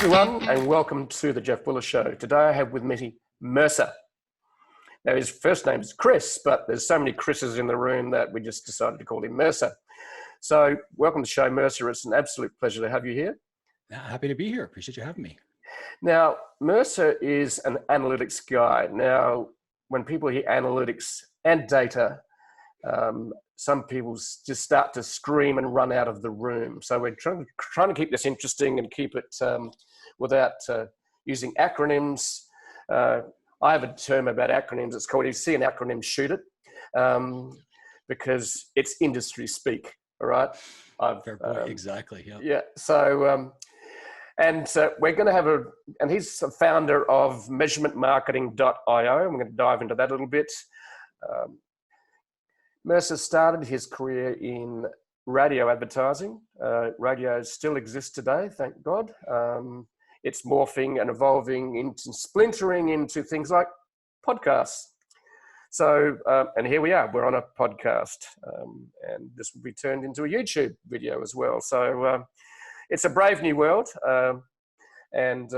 everyone, and welcome to the Jeff Buller Show. Today I have with me Mercer. Now his first name is Chris, but there's so many Chris's in the room that we just decided to call him Mercer. So welcome to the show, Mercer. It's an absolute pleasure to have you here. Happy to be here. Appreciate you having me. Now, Mercer is an analytics guy. Now, when people hear analytics and data, some people just start to scream and run out of the room. So we're trying to keep this interesting and keep it without using acronyms. I have a term about acronyms. It's called, if you see an acronym, shoot it, because it's industry speak, all right? Fair point, exactly, yeah. Yeah, so, we're going to have and he's a founder of measurementmarketing.io. I'm going to dive into that a little bit. Mercer started his career in radio advertising. Radio still exists today, thank God. It's morphing and evolving into splintering into things like podcasts. So, and here we are, we're on a podcast, and this will be turned into a YouTube video as well. So it's a brave new world, and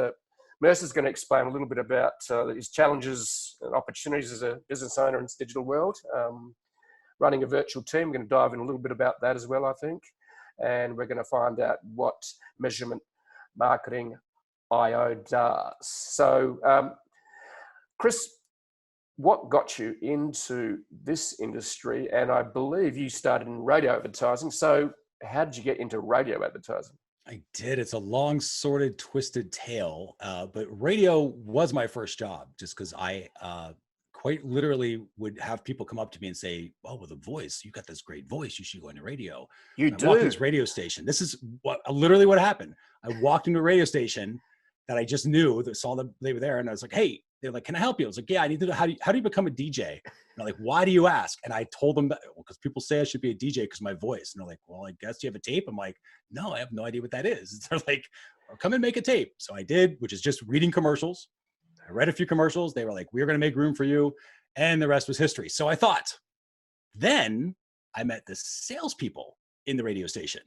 Mercer's going to explain a little bit about his challenges and opportunities as a business owner in this digital world. Running a virtual team, we're going to dive in a little bit about that as well, I think. And we're going to find out what Measurement Marketing IO does. So, Chris, what got you into this industry? And I believe you started in radio advertising. So how did you get into radio advertising? I did. It's a long, sorted, twisted tale. But radio was my first job, just because I quite literally would have people come up to me and say, "Oh, with a voice, you got this great voice. You should go into radio." You do. I walked into this radio station. This is literally what happened. I walked into a radio station that I just knew, that saw them, they were there, and I was like, "Hey," they're like, "Can I help you?" I was like, "Yeah, I need to know how do you become a DJ?" And they're like, "Why do you ask?" And I told them that, well, because people say I should be a DJ because of my voice. And they're like, "Well, I guess you have a tape." I'm like, "No, I have no idea what that is." They're like, "Well, come and make a tape." So I did, which is just reading commercials. I read a few commercials. They were like, "We're going to make room for you." And the rest was history. So I thought. Then I met the salespeople in the radio station.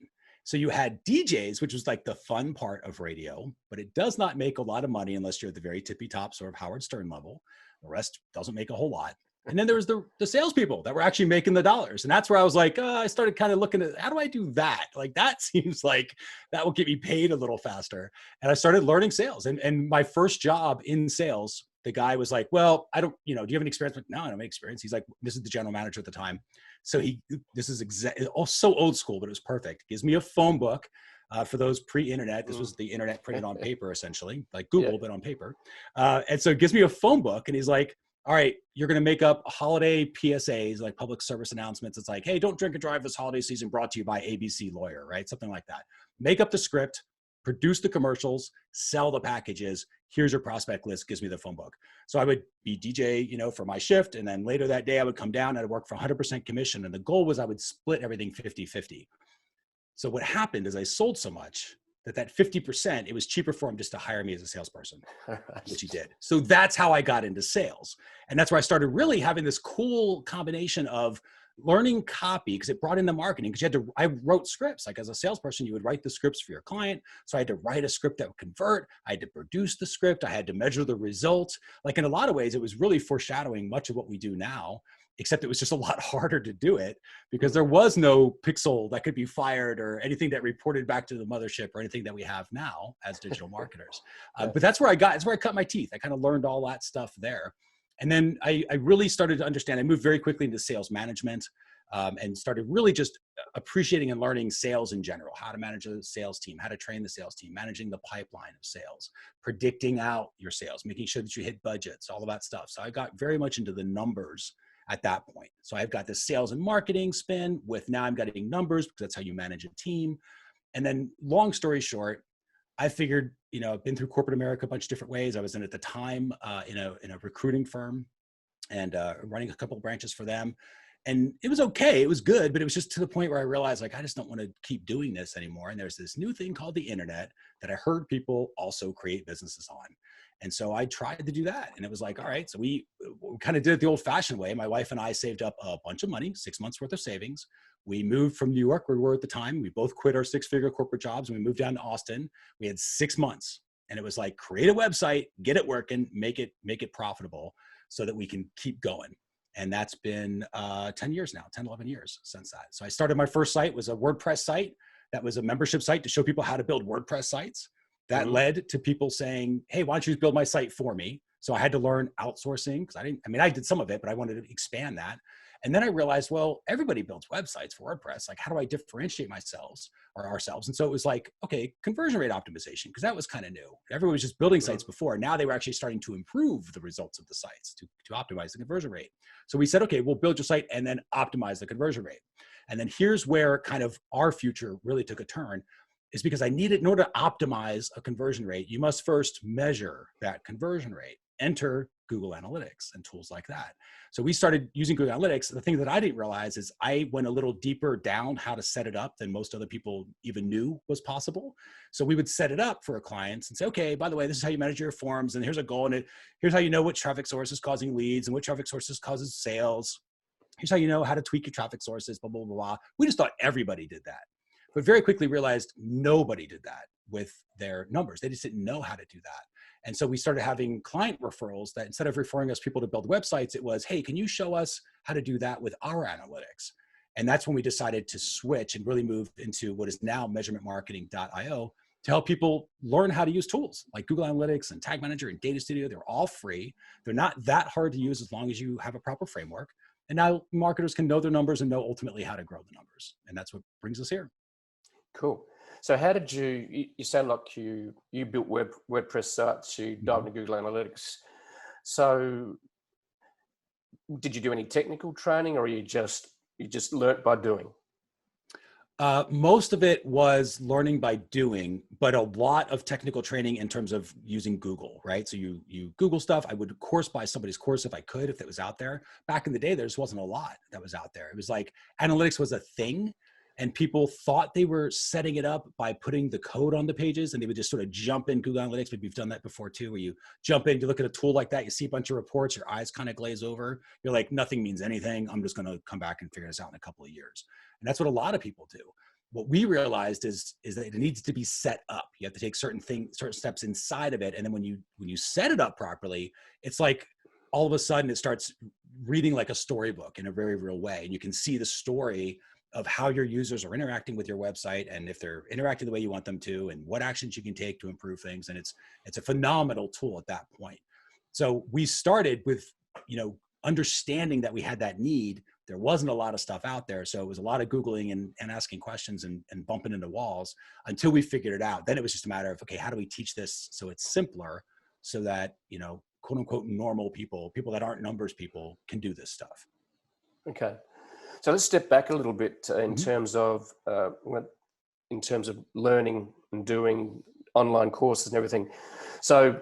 So you had DJs, which was like the fun part of radio, but it does not make a lot of money unless you're at the very tippy top, sort of Howard Stern level. The rest doesn't make a whole lot. And then there was the salespeople that were actually making the dollars. And that's where I was like, I started kind of looking at, how do I do that? Like, that seems like that will get me paid a little faster. And I started learning sales. And my first job in sales, the guy was like, "Well, I don't, do you have any experience?" But no, I don't have any experience. He's like, this is the general manager at the time. So this is so old school, but it was perfect. Gives me a phone book for those pre-internet. This was the internet printed on paper, essentially, like Google, but on paper. And so it gives me a phone book, and he's like, "All right, you're going to make up holiday PSAs, like public service announcements. It's like, hey, don't drink and drive this holiday season, brought to you by ABC Lawyer," right? Something like that. Make up the script, produce the commercials, sell the packages. Here's your prospect list, gives me the phone book. So I would be DJ, for my shift. And then later that day I would come down and I'd work for 100% commission. And the goal was I would split everything 50-50. So what happened is I sold so much that 50%, it was cheaper for him just to hire me as a salesperson, which he did. So that's how I got into sales. And that's where I started really having this cool combination of learning copy, because it brought into marketing, because I wrote scripts. Like, as a salesperson, you would write the scripts for your client. So I had to write a script that would convert. I had to produce the script. I had to measure the results. Like, in a lot of ways, it was really foreshadowing much of what we do now, except it was just a lot harder to do it because there was no pixel that could be fired or anything that reported back to the mothership or anything that we have now as digital marketers. But that's where I cut my teeth. I kind of learned all that stuff there. And then I really started to understand. I moved very quickly into sales management and started really just appreciating and learning sales in general, how to manage a sales team, how to train the sales team, managing the pipeline of sales, predicting out your sales, making sure that you hit budgets, all of that stuff. So I got very much into the numbers at that point. So I've got this sales and marketing spin with, now I'm getting numbers because that's how you manage a team. And then, long story short, I figured, I've been through corporate America a bunch of different ways. I was in, at the time, in a recruiting firm and running a couple of branches for them. And it was okay. It was good, but it was just to the point where I realized, like, I just don't want to keep doing this anymore. And there's this new thing called the internet that I heard people also create businesses on. And so I tried to do that. And it was like, all right, so we kind of did it the old fashioned way. My wife and I saved up a bunch of money, 6 months worth of savings. We moved from New York, where we were at the time. We both quit our 6-figure corporate jobs and we moved down to Austin. We had 6 months. And it was like, create a website, get it working, make it profitable so that we can keep going. And that's been 10 years now, 10, 11 years since that. So I started, my first site was a WordPress site. That was a membership site to show people how to build WordPress sites. That led to people saying, hey, why don't you just build my site for me? So I had to learn outsourcing because I did some of it, but I wanted to expand that. And then I realized, well, everybody builds websites for WordPress. Like, how do I differentiate ourselves? And so it was like, okay, conversion rate optimization, because that was kind of new. Everyone was just building sites before. Now they were actually starting to improve the results of the sites to optimize the conversion rate. So we said, okay, we'll build your site and then optimize the conversion rate. And then here's where kind of our future really took a turn, is because in order to optimize a conversion rate, you must first measure that conversion rate. Enter Google Analytics and tools like that. So we started using Google Analytics. The thing that I didn't realize is I went a little deeper down how to set it up than most other people even knew was possible. So we would set it up for our clients and say, okay, by the way, this is how you manage your forms, and here's a goal, and here's how you know which traffic source is causing leads and which traffic sources causes sales. Here's how you know how to tweak your traffic sources, blah, blah, blah, blah. We just thought everybody did that. But very quickly realized nobody did that with their numbers. They just didn't know how to do that. And so we started having client referrals that instead of referring us people to build websites, it was, hey, can you show us how to do that with our analytics? And that's when we decided to switch and really move into what is now measurementmarketing.io to help people learn how to use tools like Google Analytics and Tag Manager and Data Studio. They're all free. They're not that hard to use as long as you have a proper framework. And now marketers can know their numbers and know ultimately how to grow the numbers. And that's what brings us here. Cool. So how did you sound like you built WordPress sites, you dived into Google Analytics. So did you do any technical training, or you just learnt by doing? Most of it was learning by doing, but a lot of technical training in terms of using Google, right? So you Google stuff. I would, of course, buy somebody's course if I could, if it was out there. Back in the day, there just wasn't a lot that was out there. It was like analytics was a thing, and people thought they were setting it up by putting the code on the pages, and they would just sort of jump in Google Analytics. Maybe you've done that before too, where you jump in, you look at a tool like that, you see a bunch of reports, your eyes kind of glaze over. You're like, nothing means anything. I'm just going to come back and figure this out in a couple of years. And that's what a lot of people do. What we realized is that it needs to be set up. You have to take certain steps inside of it. And then when you set it up properly, it's like all of a sudden it starts reading like a storybook in a very real way. And you can see the story of how your users are interacting with your website, and if they're interacting the way you want them to, and what actions you can take to improve things. And it's a phenomenal tool at that point. So we started with, understanding that we had that need. There wasn't a lot of stuff out there. So it was a lot of Googling and asking questions and bumping into walls until we figured it out. Then it was just a matter of, okay, how do we teach this so it's simpler so that, quote unquote, normal people that aren't numbers people can do this stuff. Okay. So let's step back a little bit in terms of learning and doing online courses and everything. So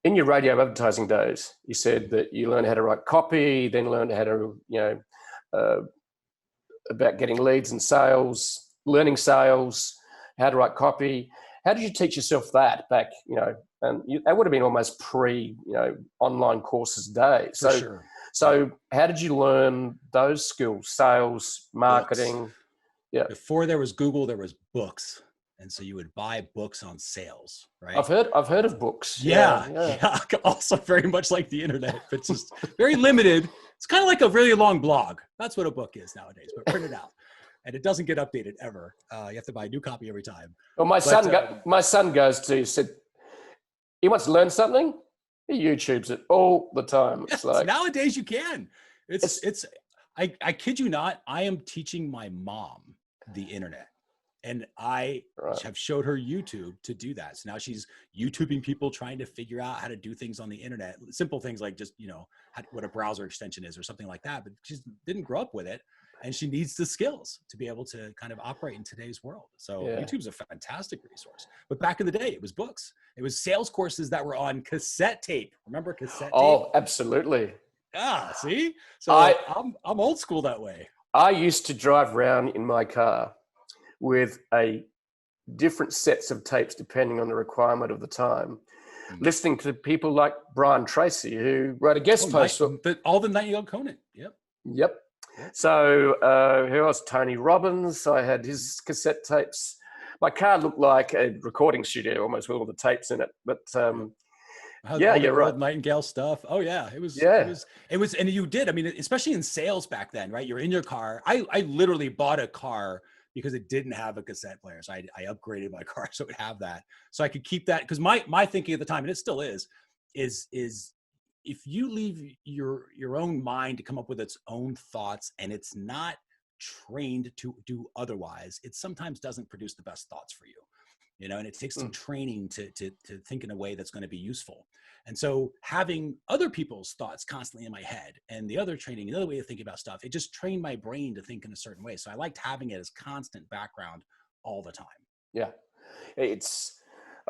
in your radio advertising days, you said that you learned how to write copy, then learned how to, about getting leads and sales, learning sales, how to write copy. How did you teach yourself that back, and that would have been almost online courses days. So, for sure. So how did you learn those skills? Sales, marketing? Books. Yeah. Before there was Google, there was books. And so you would buy books on sales, right? I've heard of books. Yeah. Also very much like the internet, but just very limited. It's kind of like a really long blog. That's what a book is nowadays, but print it out. And it doesn't get updated ever. You have to buy a new copy every time. Well, my son goes to, said, he wants to learn something. He YouTubes it all the time. It's like nowadays you can. I kid you not. I am teaching my mom the internet, and I have showed her YouTube to do that. So now she's YouTubing people trying to figure out how to do things on the internet. Simple things like just, what a browser extension is or something like that. But she didn't grow up with it, and she needs the skills to be able to kind of operate in today's world. So YouTube's a fantastic resource. But back in the day, it was books. It was sales courses that were on cassette tape. Remember cassette tape? Oh, absolutely. See? So I'm old school that way. I used to drive around in my car with different sets of tapes depending on the requirement of the time, listening to people like Brian Tracy, who wrote a guest post. All the Nightingale Conant. Yep. So who else? Tony Robbins. I had his cassette tapes. My car looked like a recording studio almost with all the tapes in it. But yeah, all the you're right. Nightingale stuff. Oh yeah, it was, and you did. I mean, especially in sales back then, right? You're in your car. I literally bought a car because it didn't have a cassette player. So I upgraded my car so it would have that. So I could keep that, because my thinking at the time, and it still is if you leave your own mind to come up with its own thoughts and it's not trained to do otherwise, it sometimes doesn't produce the best thoughts for you, and it takes some training to think in a way that's going to be useful. And so having other people's thoughts constantly in my head and the other training, another way of thinking about stuff, it just trained my brain to think in a certain way. So I liked having it as constant background all the time. Yeah. I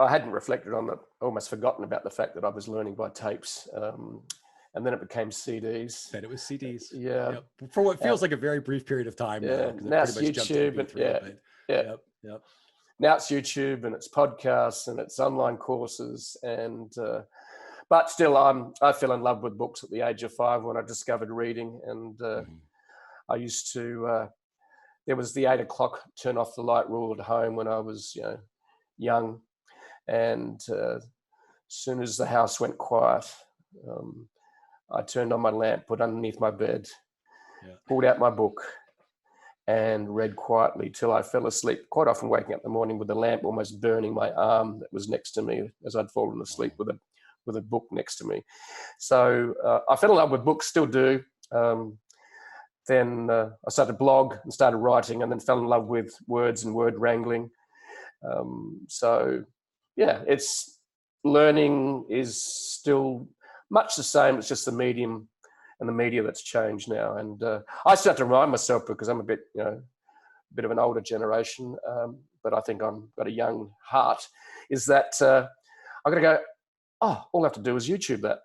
hadn't reflected on it, almost forgotten about the fact that I was learning by tapes. And then it became CDs. Then it was CDs. Yeah. Yep. For what feels like a very brief period of time now. Now it's YouTube. Now it's YouTube and it's podcasts and it's online courses. And but still, I fell in love with books at the age of 5 when I discovered reading. And I used to, there was the 8 o'clock turn off the light rule at home when I was young. And as soon as the house went quiet, I turned on my lamp, put underneath my bed, pulled out my book, and read quietly till I fell asleep, quite often waking up in the morning with the lamp almost burning my arm that was next to me as I'd fallen asleep with a book next to me. So I fell in love with books, still do. Then I started to blog and started writing, and then fell in love with words and word wrangling. So yeah, learning is still much the same. It's just the medium and the media that's changed now. And I start to remind myself, because I'm a bit of an older generation, but I think I've got a young heart, is that I'm going to go, all I have to do is YouTube that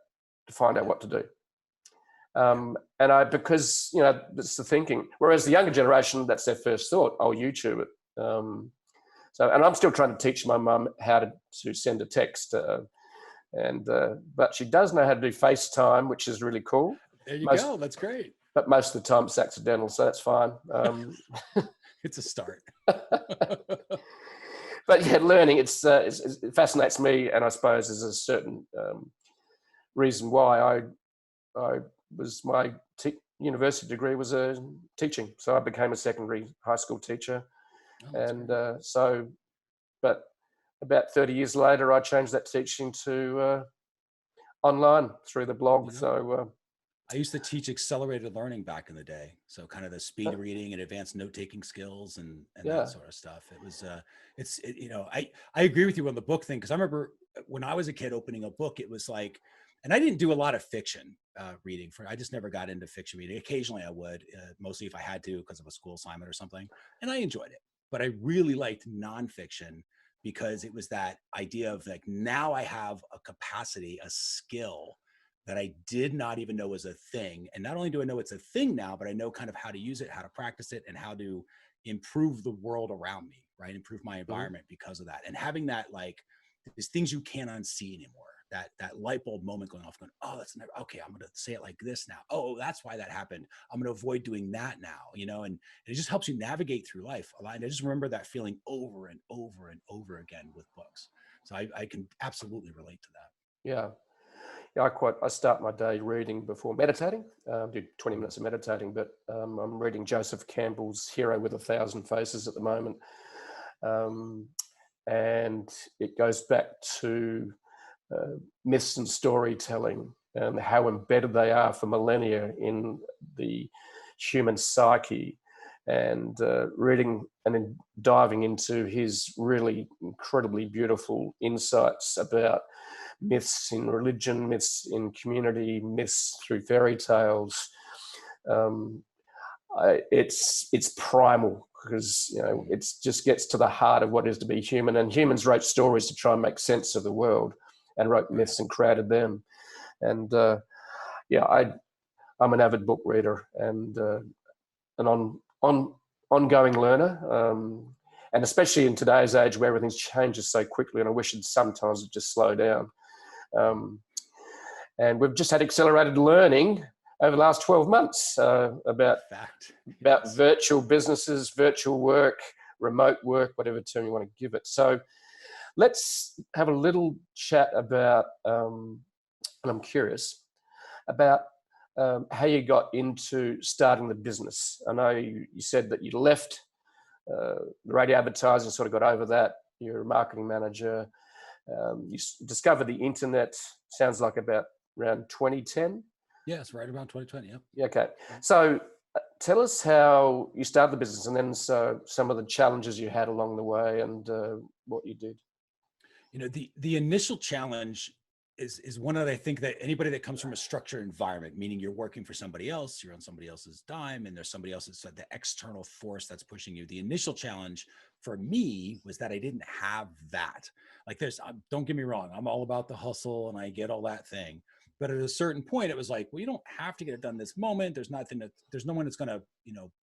to find out what to do. Because that's the thinking. Whereas the younger generation, that's their first thought, I'll YouTube it. And I'm still trying to teach my mum how to send a text, but she does know how to do FaceTime, which is really cool. There you go. That's great. But most of the time it's accidental, so that's fine. It's a start. But yeah, learning, it fascinates me, and I suppose there's a certain reason why my university degree was teaching. So I became a secondary high school teacher. But about 30 years later, I changed that teaching to online through the blog. So I used to teach accelerated learning back in the day. So kind of the speed reading and advanced note-taking skills and that sort of stuff. It was, I agree with you on the book thing. Cause I remember when I was a kid opening a book, it was like, and I didn't do a lot of fiction reading. I just never got into fiction reading. Occasionally I would, mostly if I had to because of a school assignment or something, and I enjoyed it. But I really liked nonfiction because it was that idea of like, now I have a capacity, a skill that I did not even know was a thing. And not only do I know it's a thing now, but I know kind of how to use it, how to practice it, and how to improve the world around me, right? Improve my environment because of that. And having that, like, there's things you can't unsee anymore. That light bulb moment going off, going, oh, that's never, okay, I'm going to say it like this now. Oh, that's why that happened. I'm going to avoid doing that now, and it just helps you navigate through life a lot. And I just remember that feeling over and over and over again with books. So I can absolutely relate to that. Yeah, I start my day reading before meditating. Do 20 minutes of meditating, but I'm reading Joseph Campbell's Hero with 1,000 Faces at the moment. And it goes back to myths and storytelling and how embedded they are for millennia in the human psyche, and reading and then diving into his really incredibly beautiful insights about myths in religion, myths in community, myths through fairy tales. It's primal, because it just gets to the heart of what it is to be human. And humans wrote stories to try and make sense of the world, and wrote myths and created them. And I'm an avid book reader and an ongoing learner. And especially in today's age where everything changes so quickly, and I wish sometimes it'd just slow down. And we've just had accelerated learning over the last 12 months about virtual businesses, virtual work, remote work, whatever term you want to give it. So let's have a little chat about, and I'm curious about how you got into starting the business. I know you said that you left the radio advertising, sort of got over that. You're a marketing manager. You discovered the internet, sounds like about around 2010. Yes, right around 2020. Yep. Yeah. Okay. So tell us how you started the business, and then some of the challenges you had along the way, and what you did. You know, the initial challenge is one that I think that anybody that comes from a structured environment, meaning you're working for somebody else, you're on somebody else's dime, and there's somebody else that's the external force that's pushing you. The initial challenge for me was that I didn't have that. Like don't get me wrong, I'm all about the hustle and I get all that thing. But at a certain point, it was like, well, you don't have to get it done this moment. There's no one that's going to,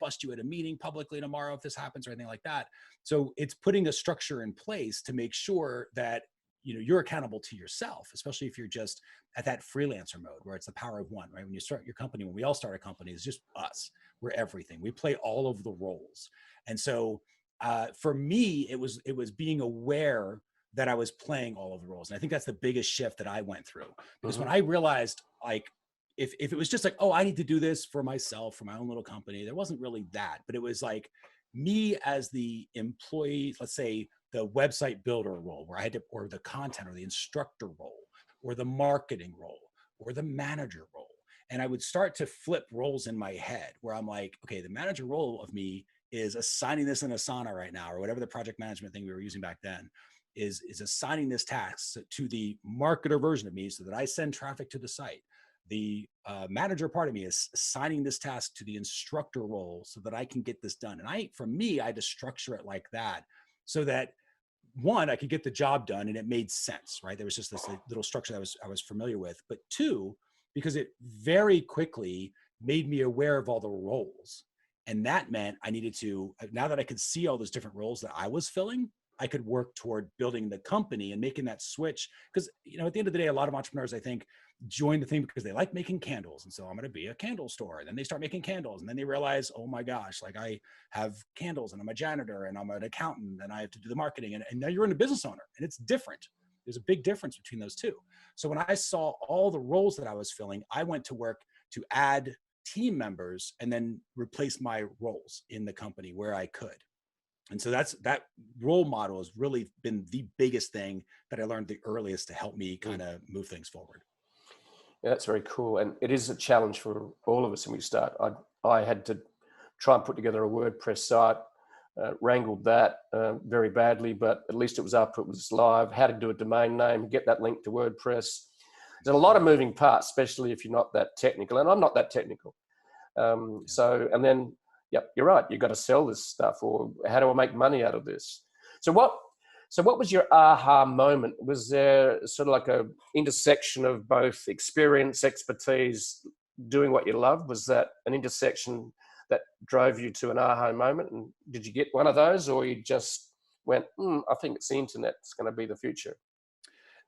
bust you at a meeting publicly tomorrow if this happens or anything like that. So it's putting a structure in place to make sure that, you're accountable to yourself, especially if you're just at that freelancer mode where it's the power of one, right? When you start your company, when we all start a company, it's just us. We're everything. We play all of the roles. And so for me, it was being aware that I was playing all of the roles. And I think that's the biggest shift that I went through, because when I realized, like, if it was just like, oh, I need to do this for myself, for my own little company, there wasn't really that, but it was like me as the employee, let's say the website builder role where I had to, or the content or the instructor role, or the marketing role, or the manager role. And I would start to flip roles in my head where I'm like, okay, the manager role of me is assigning this in Asana right now, or whatever the project management thing we were using back then, is assigning this task to the marketer version of me so that I send traffic to the site. The manager part of me is assigning this task to the instructor role so that I can get this done. And for me, I had to structure it like that so that, one, I could get the job done and it made sense, right? There was just this little structure that I was familiar with. But two, because it very quickly made me aware of all the roles. And that meant I needed to, now that I could see all those different roles that I was filling, I could work toward building the company and making that switch. Because, at the end of the day, a lot of entrepreneurs, I think, join the thing because they like making candles. And so I'm going to be a candle store. And then they start making candles. And then they realize, oh my gosh, like I have candles and I'm a janitor and I'm an accountant and I have to do the marketing. And now you're in a business owner, and it's different. There's a big difference between those two. So when I saw all the roles that I was filling, I went to work to add team members and then replace my roles in the company where I could. And so that role model has really been the biggest thing that I learned the earliest to help me kind of move things forward. Yeah, that's very cool. And it is a challenge for all of us when we start. I had to try and put together a WordPress site, wrangled that very badly, but at least it was up, it was live, how to do a domain name, get that link to WordPress. There's a lot of moving parts, especially if you're not that technical, and I'm not that technical. And then, yep, you're right, you've got to sell this stuff, or how do I make money out of this? So what was your aha moment? Was there sort of like a intersection of both experience, expertise, doing what you love? Was that an intersection that drove you to an aha moment? And did you get one of those, or you just went, I think it's the internet, it's going to be the future?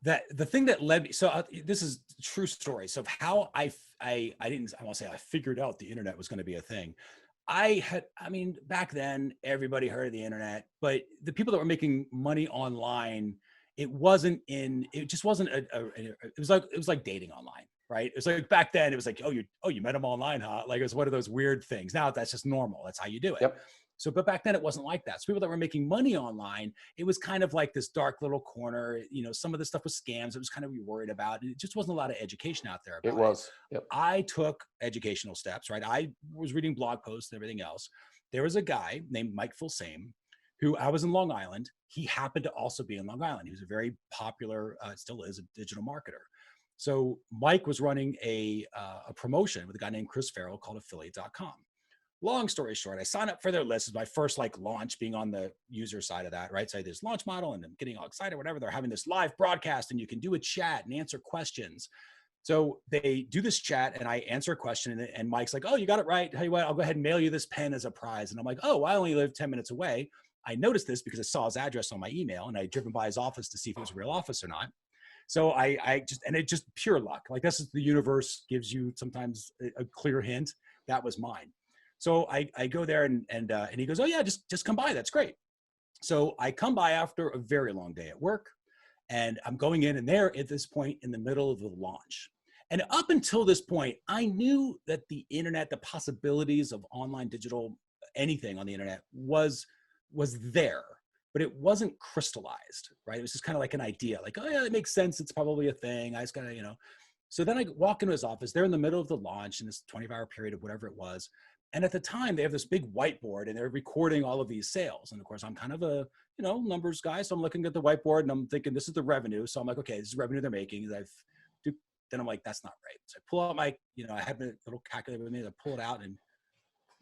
The thing that led me, so this is a true story. So how I won't say I figured out the internet was going to be a thing. Back then everybody heard of the internet, but the people that were making money online, it just wasn't it was like dating online, right? It was like back then it was like, you met them online, huh? Like it was one of those weird things. Now that's just normal. That's how you do it. Yep. So, but back then it wasn't like that. So people that were making money online, it was kind of like this dark little corner. Some of the stuff was scams. It was kind of you're worried about. It just wasn't a lot of education out there about it. It was. Yep. I took educational steps, right? I was reading blog posts and everything else. There was a guy named Mike Fulsame, who I was in Long Island. He happened to also be in Long Island. He was a very popular, still is, a digital marketer. So Mike was running a promotion with a guy named Chris Farrell called affiliate.com. Long story short, I signed up for their list. It's my first launch, being on the user side of that, right? So I had this launch model and I'm getting all excited, whatever. They're having this live broadcast and you can do a chat and answer questions. So they do this chat and I answer a question and Mike's like, oh, you got it right. Tell you what, I'll go ahead and mail you this pen as a prize. And I'm like, oh, I only live 10 minutes away. I noticed this because I saw his address on my email and I had driven by his office to see if it was a real office or not. So it just pure luck. Like this is the universe gives you sometimes a clear hint. That was mine. So I go there and he goes, oh yeah, just come by. That's great. So I come by after a very long day at work, and I'm going in, and they're at this point in the middle of the launch. And up until this point, I knew that the internet, the possibilities of online digital, anything on the internet was there, but it wasn't crystallized, right? It was just kind of like an idea, like, oh yeah, it makes sense. It's probably a thing. I just gotta, So then I walk into his office. They're in the middle of the launch in this 24-hour period of whatever it was. And at the time, they have this big whiteboard, and they're recording all of these sales. And of course, I'm kind of a numbers guy, so I'm looking at the whiteboard and I'm thinking, this is the revenue. So I'm like, okay, this is revenue they're making. Then I'm like, that's not right. So I pull out my, I had my little calculator with me. I pull it out, and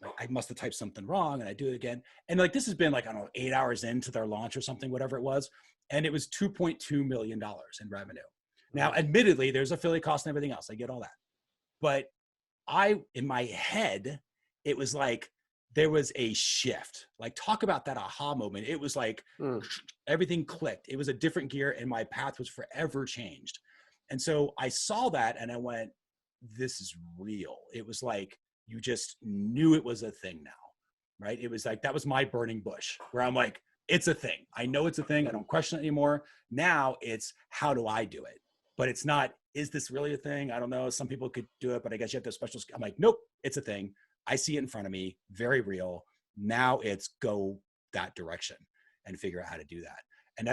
like, I must have typed something wrong, and I do it again. And like, this has been like, I don't know, 8 hours into their launch or something, whatever it was. And it was $2.2 million in revenue. Now, admittedly, there's affiliate costs and everything else. I get all that. But in my head, it was like, there was a shift. Like, talk about that aha moment. It was like everything clicked. It was a different gear, and my path was forever changed. And so I saw that, and I went, this is real. It was like, you just knew it was a thing now, right? It was like, that was my burning bush, where I'm like, it's a thing. I know it's a thing. I don't question it anymore. Now it's, how do I do it? But it's not, is this really a thing? I don't know. Some people could do it, but I guess you have to have special. I'm like, nope, it's a thing. I see it in front of me, very real. Now it's go that direction and figure out how to do that. And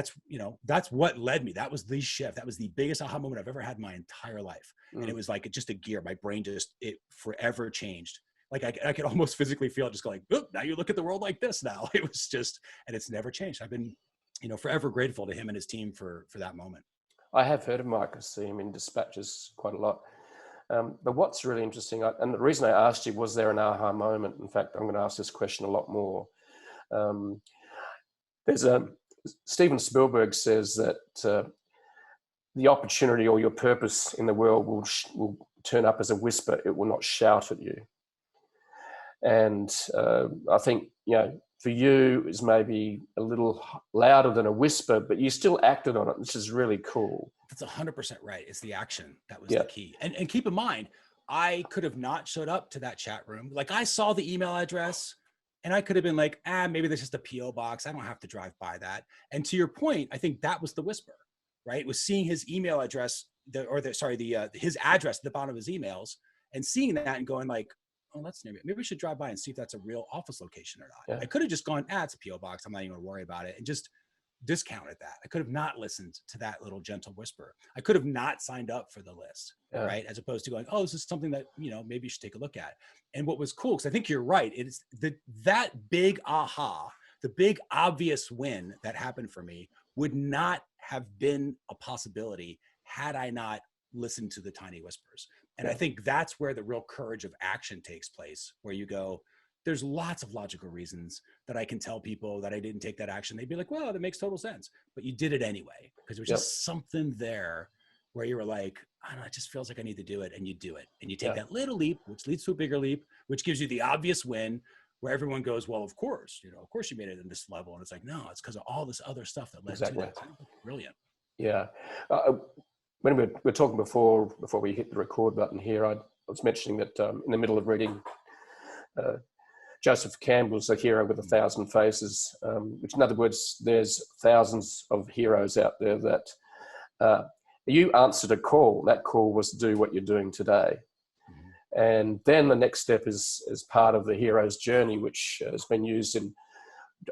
that's what led me. That was the shift. That was the biggest aha moment I've ever had in my entire life. And it was like, just a gear. My brain it forever changed. Like I could almost physically feel it just going, oop, now you look at the world like this now. It was just, and it's never changed. I've been, forever grateful to him and his team for that moment. I have heard of Mike. I see him in dispatches quite a lot. But what's really interesting, and the reason I asked you, was there an aha moment? In fact, I'm going to ask this question a lot more. Steven Spielberg says that the opportunity or your purpose in the world will turn up as a whisper. It will not shout at you. And I think, for you, it's maybe a little louder than a whisper, but you still acted on it, which is really cool. That's 100% right. It's the action. That was the key. And keep in mind, I could have not showed up to that chat room. Like, I saw the email address, and I could have been like, maybe there's just a PO box. I don't have to drive by that. And to your point, I think that was the whisper, right? It was seeing his email address, his address at the bottom of his emails, and seeing that and going like, oh, that's maybe we should drive by and see if that's a real office location or not. Yeah. I could have just gone, it's a PO box. I'm not even gonna worry about it, and just discounted that. I could have not listened to that little gentle whisper. I could have not signed up for the list, right? As opposed to going, oh, this is something that, maybe you should take a look at. And what was cool, because I think you're right, it is that big aha, the big obvious win that happened for me would not have been a possibility had I not listened to the tiny whispers. And I think that's where the real courage of action takes place, where you go, there's lots of logical reasons that I can tell people that I didn't take that action. They'd be like, well, that makes total sense. But you did it anyway, because there was just something there where you were like, I don't know, it just feels like I need to do it. And you do it. And you take that little leap, which leads to a bigger leap, which gives you the obvious win, where everyone goes, well, of course you made it in this level. And it's like, no, it's because of all this other stuff that led to that. Brilliant. Yeah. When we were talking before we hit the record button here, I was mentioning that in the middle of reading Joseph Campbell's A Hero with 1,000 Faces, which in other words, there's thousands of heroes out there that you answered a call. That call was to do what you're doing today. Mm-hmm. And then the next step is part of the hero's journey, which has been used in,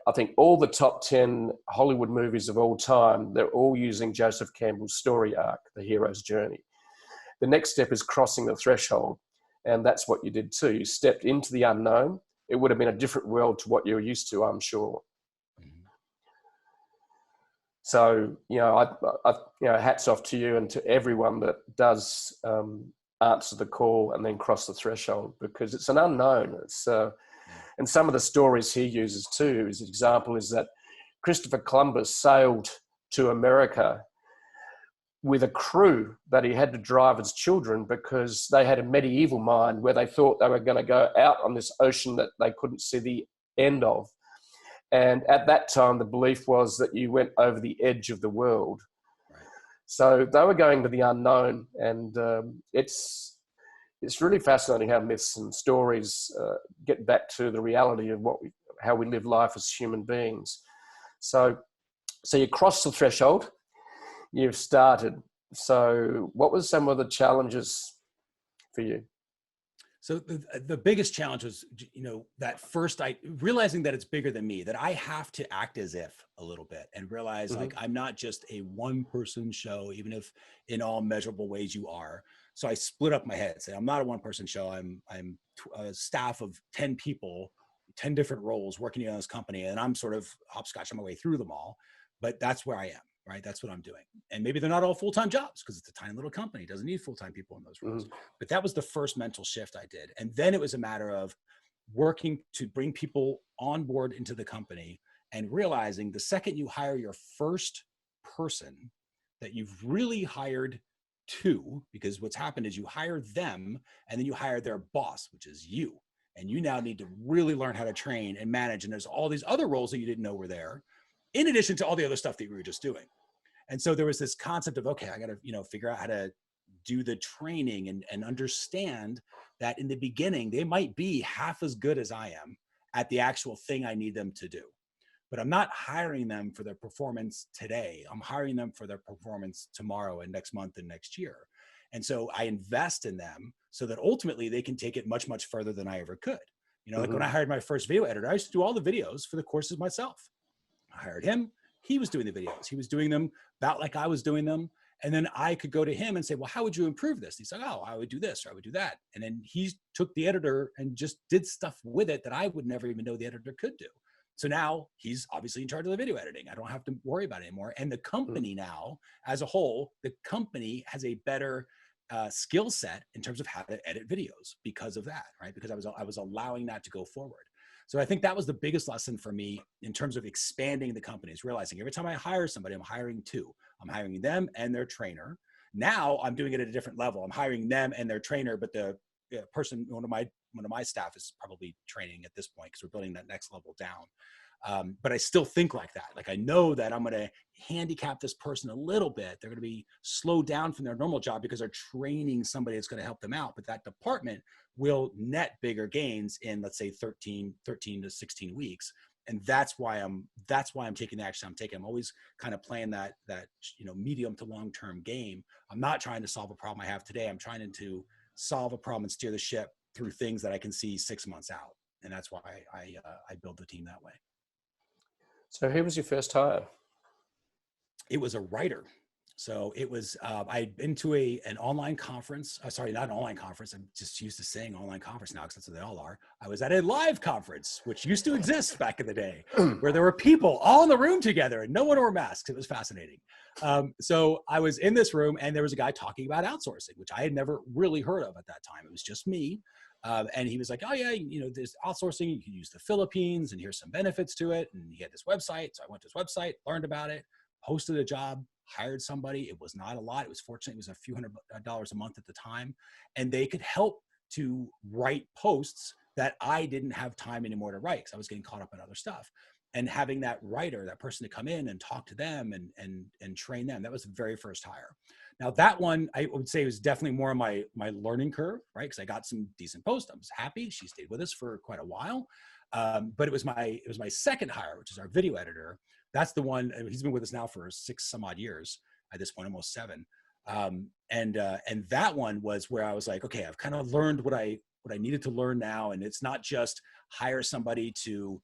I think, all the top 10 Hollywood movies of all time. They're all using Joseph Campbell's story arc, the hero's journey. The next step is crossing the threshold. And that's what you did too. You stepped into the unknown. It would have been a different world to what you're used to, I'm sure. Mm-hmm. So, hats off to you and to everyone that does answer the call and then cross the threshold, because it's an unknown. And some of the stories he uses too, as an example, is that Christopher Columbus sailed to America with a crew that he had to drive as children, because they had a medieval mind where they thought they were going to go out on this ocean that they couldn't see the end of. And at that time, the belief was that you went over the edge of the world. Right. So they were going to the unknown, and it's really fascinating how myths and stories get back to the reality of how we live life as human beings. So you crossed the threshold, you've started. So what was some of the challenges for you? So the biggest challenge was, that first realizing that it's bigger than me, that I have to act as if a little bit and realize like, I'm not just a one person show, even if in all measurable ways you are. So I split up my head, say, I'm not a one person show. I'm a staff of 10 people, 10 different roles working in this company. And I'm sort of hopscotching my way through them all, but that's where I am. Right? That's what I'm doing. And maybe they're not all full-time jobs because it's a tiny little company. It doesn't need full-time people in those roles. But that was the first mental shift I did. And then it was a matter of working to bring people on board into the company and realizing the second you hire your first person that you've really hired two, because what's happened is you hire them and then you hire their boss, which is you. And you now need to really learn how to train and manage. And there's all these other roles that you didn't know were there, in addition to all the other stuff that we were just doing. And so there was this concept of, okay, I got to, figure out how to do the training and understand that in the beginning, they might be half as good as I am at the actual thing I need them to do. But I'm not hiring them for their performance today. I'm hiring them for their performance tomorrow and next month and next year. And so I invest in them so that ultimately they can take it much, much further than I ever could. Like when I hired my first video editor, I used to do all the videos for the courses myself. I hired him. He was doing the videos. He was doing them about like I was doing them. And then I could go to him and say, well, how would you improve this? And he's like, oh, I would do this or I would do that. And then he took the editor and just did stuff with it that I would never even know the editor could do. So now he's obviously in charge of the video editing. I don't have to worry about it anymore. And the company now, as a whole, the company has a better skill set in terms of how to edit videos because of that, right? Because I was allowing that to go forward. So I think that was the biggest lesson for me in terms of expanding the company, is realizing every time I hire somebody, I'm hiring two. I'm hiring them and their trainer. Now I'm doing it at a different level. I'm hiring them and their trainer, but the person, one of my staff is probably training at this point because we're building that next level down. But I still think like that. Like I know that I'm going to handicap this person a little bit. They're going to be slowed down from their normal job because they're training somebody that's going to help them out. But that department will net bigger gains in, let's say, 13 to 16 weeks. And that's why I'm taking the action I'm taking. I'm always kind of playing that medium to long-term game. I'm not trying to solve a problem I have today. I'm trying to solve a problem and steer the ship through things that I can see 6 months out. And that's why I build the team that way. So who was your first hire? It was a writer. So it was, I'd been to an online conference. Sorry, not an online conference. I'm just used to saying online conference now because that's what they all are. I was at a live conference, which used to exist back in the day, where there were people all in the room together and no one wore masks. It was fascinating. So I was in this room and there was a guy talking about outsourcing, which I had never really heard of at that time. It was just me. And he was like, oh yeah, there's outsourcing. You can use the Philippines and here's some benefits to it. And he had this website. So I went to his website, learned about it, posted a job, hired somebody. It was not a lot. It was fortunate. It was a few $100s a month at the time. And they could help to write posts that I didn't have time anymore to write because I was getting caught up in other stuff. And having that writer, that person to come in and talk to them and train them, that was the very first hire. Now that one, I would say was definitely more on my learning curve, right? Because I got some decent posts. I was happy. She stayed with us for quite a while. But it was my second hire, which is our video editor. That's the one. He's been with us now for 6 some odd years at this point, almost 7. And that one was where I was like, okay, I've kind of learned what I needed to learn now, and it's not just hire somebody to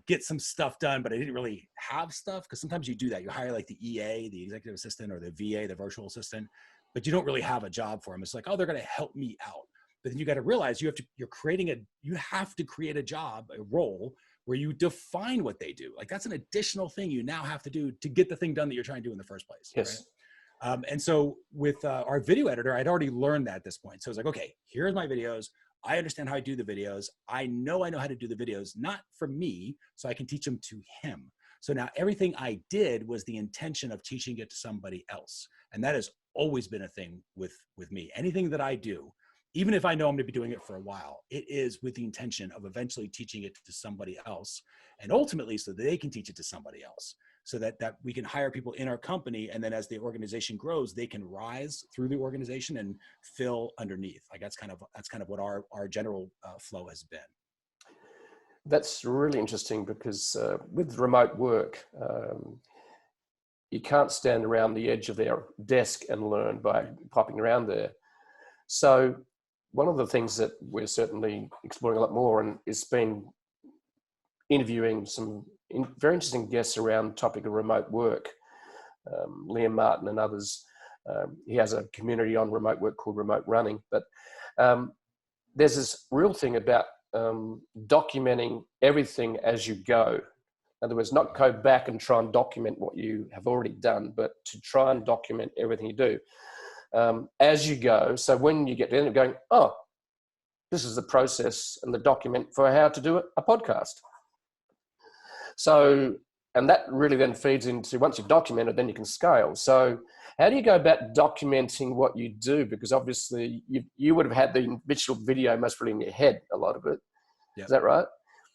get some stuff done, but I didn't really have stuff, because sometimes you do that. You hire like the EA, the executive assistant, or the VA, the virtual assistant, but you don't really have a job for them. It's like, oh, they're going to help me out. But then you got to realize you have to create a job, a role where you define what they do. Like that's an additional thing you now have to do to get the thing done that you're trying to do in the first place. Yes. Right? And so with our video editor, I'd already learned that at this point. So I was like, okay, here's my videos. I understand how I do the videos. I know how to do the videos, not for me, so I can teach them to him. So now everything I did was the intention of teaching it to somebody else. And that has always been a thing with me. Anything that I do, even if I know I'm going to be doing it for a while, it is with the intention of eventually teaching it to somebody else, and ultimately so that they can teach it to somebody else, so that we can hire people in our company. And then as the organization grows, they can rise through the organization and fill underneath. Like that's kind of what our general flow has been. That's really interesting because with remote work, you can't stand around the edge of their desk and learn by popping around there. So one of the things that we're certainly exploring a lot more and is been interviewing some very interesting guests around the topic of remote work. Liam Martin and others. He has a community on remote work called Remote Running. But there's this real thing about documenting everything as you go. In other words, not go back and try and document what you have already done, but to try and document everything you do as you go. So when you get to the end of going, oh, this is the process and the document for how to do a podcast. So, and that really then feeds into, once you've documented, then you can scale. So how do you go about documenting what you do? Because obviously you would have had the visual video most probably in your head, a lot of it. Yep. Is that right?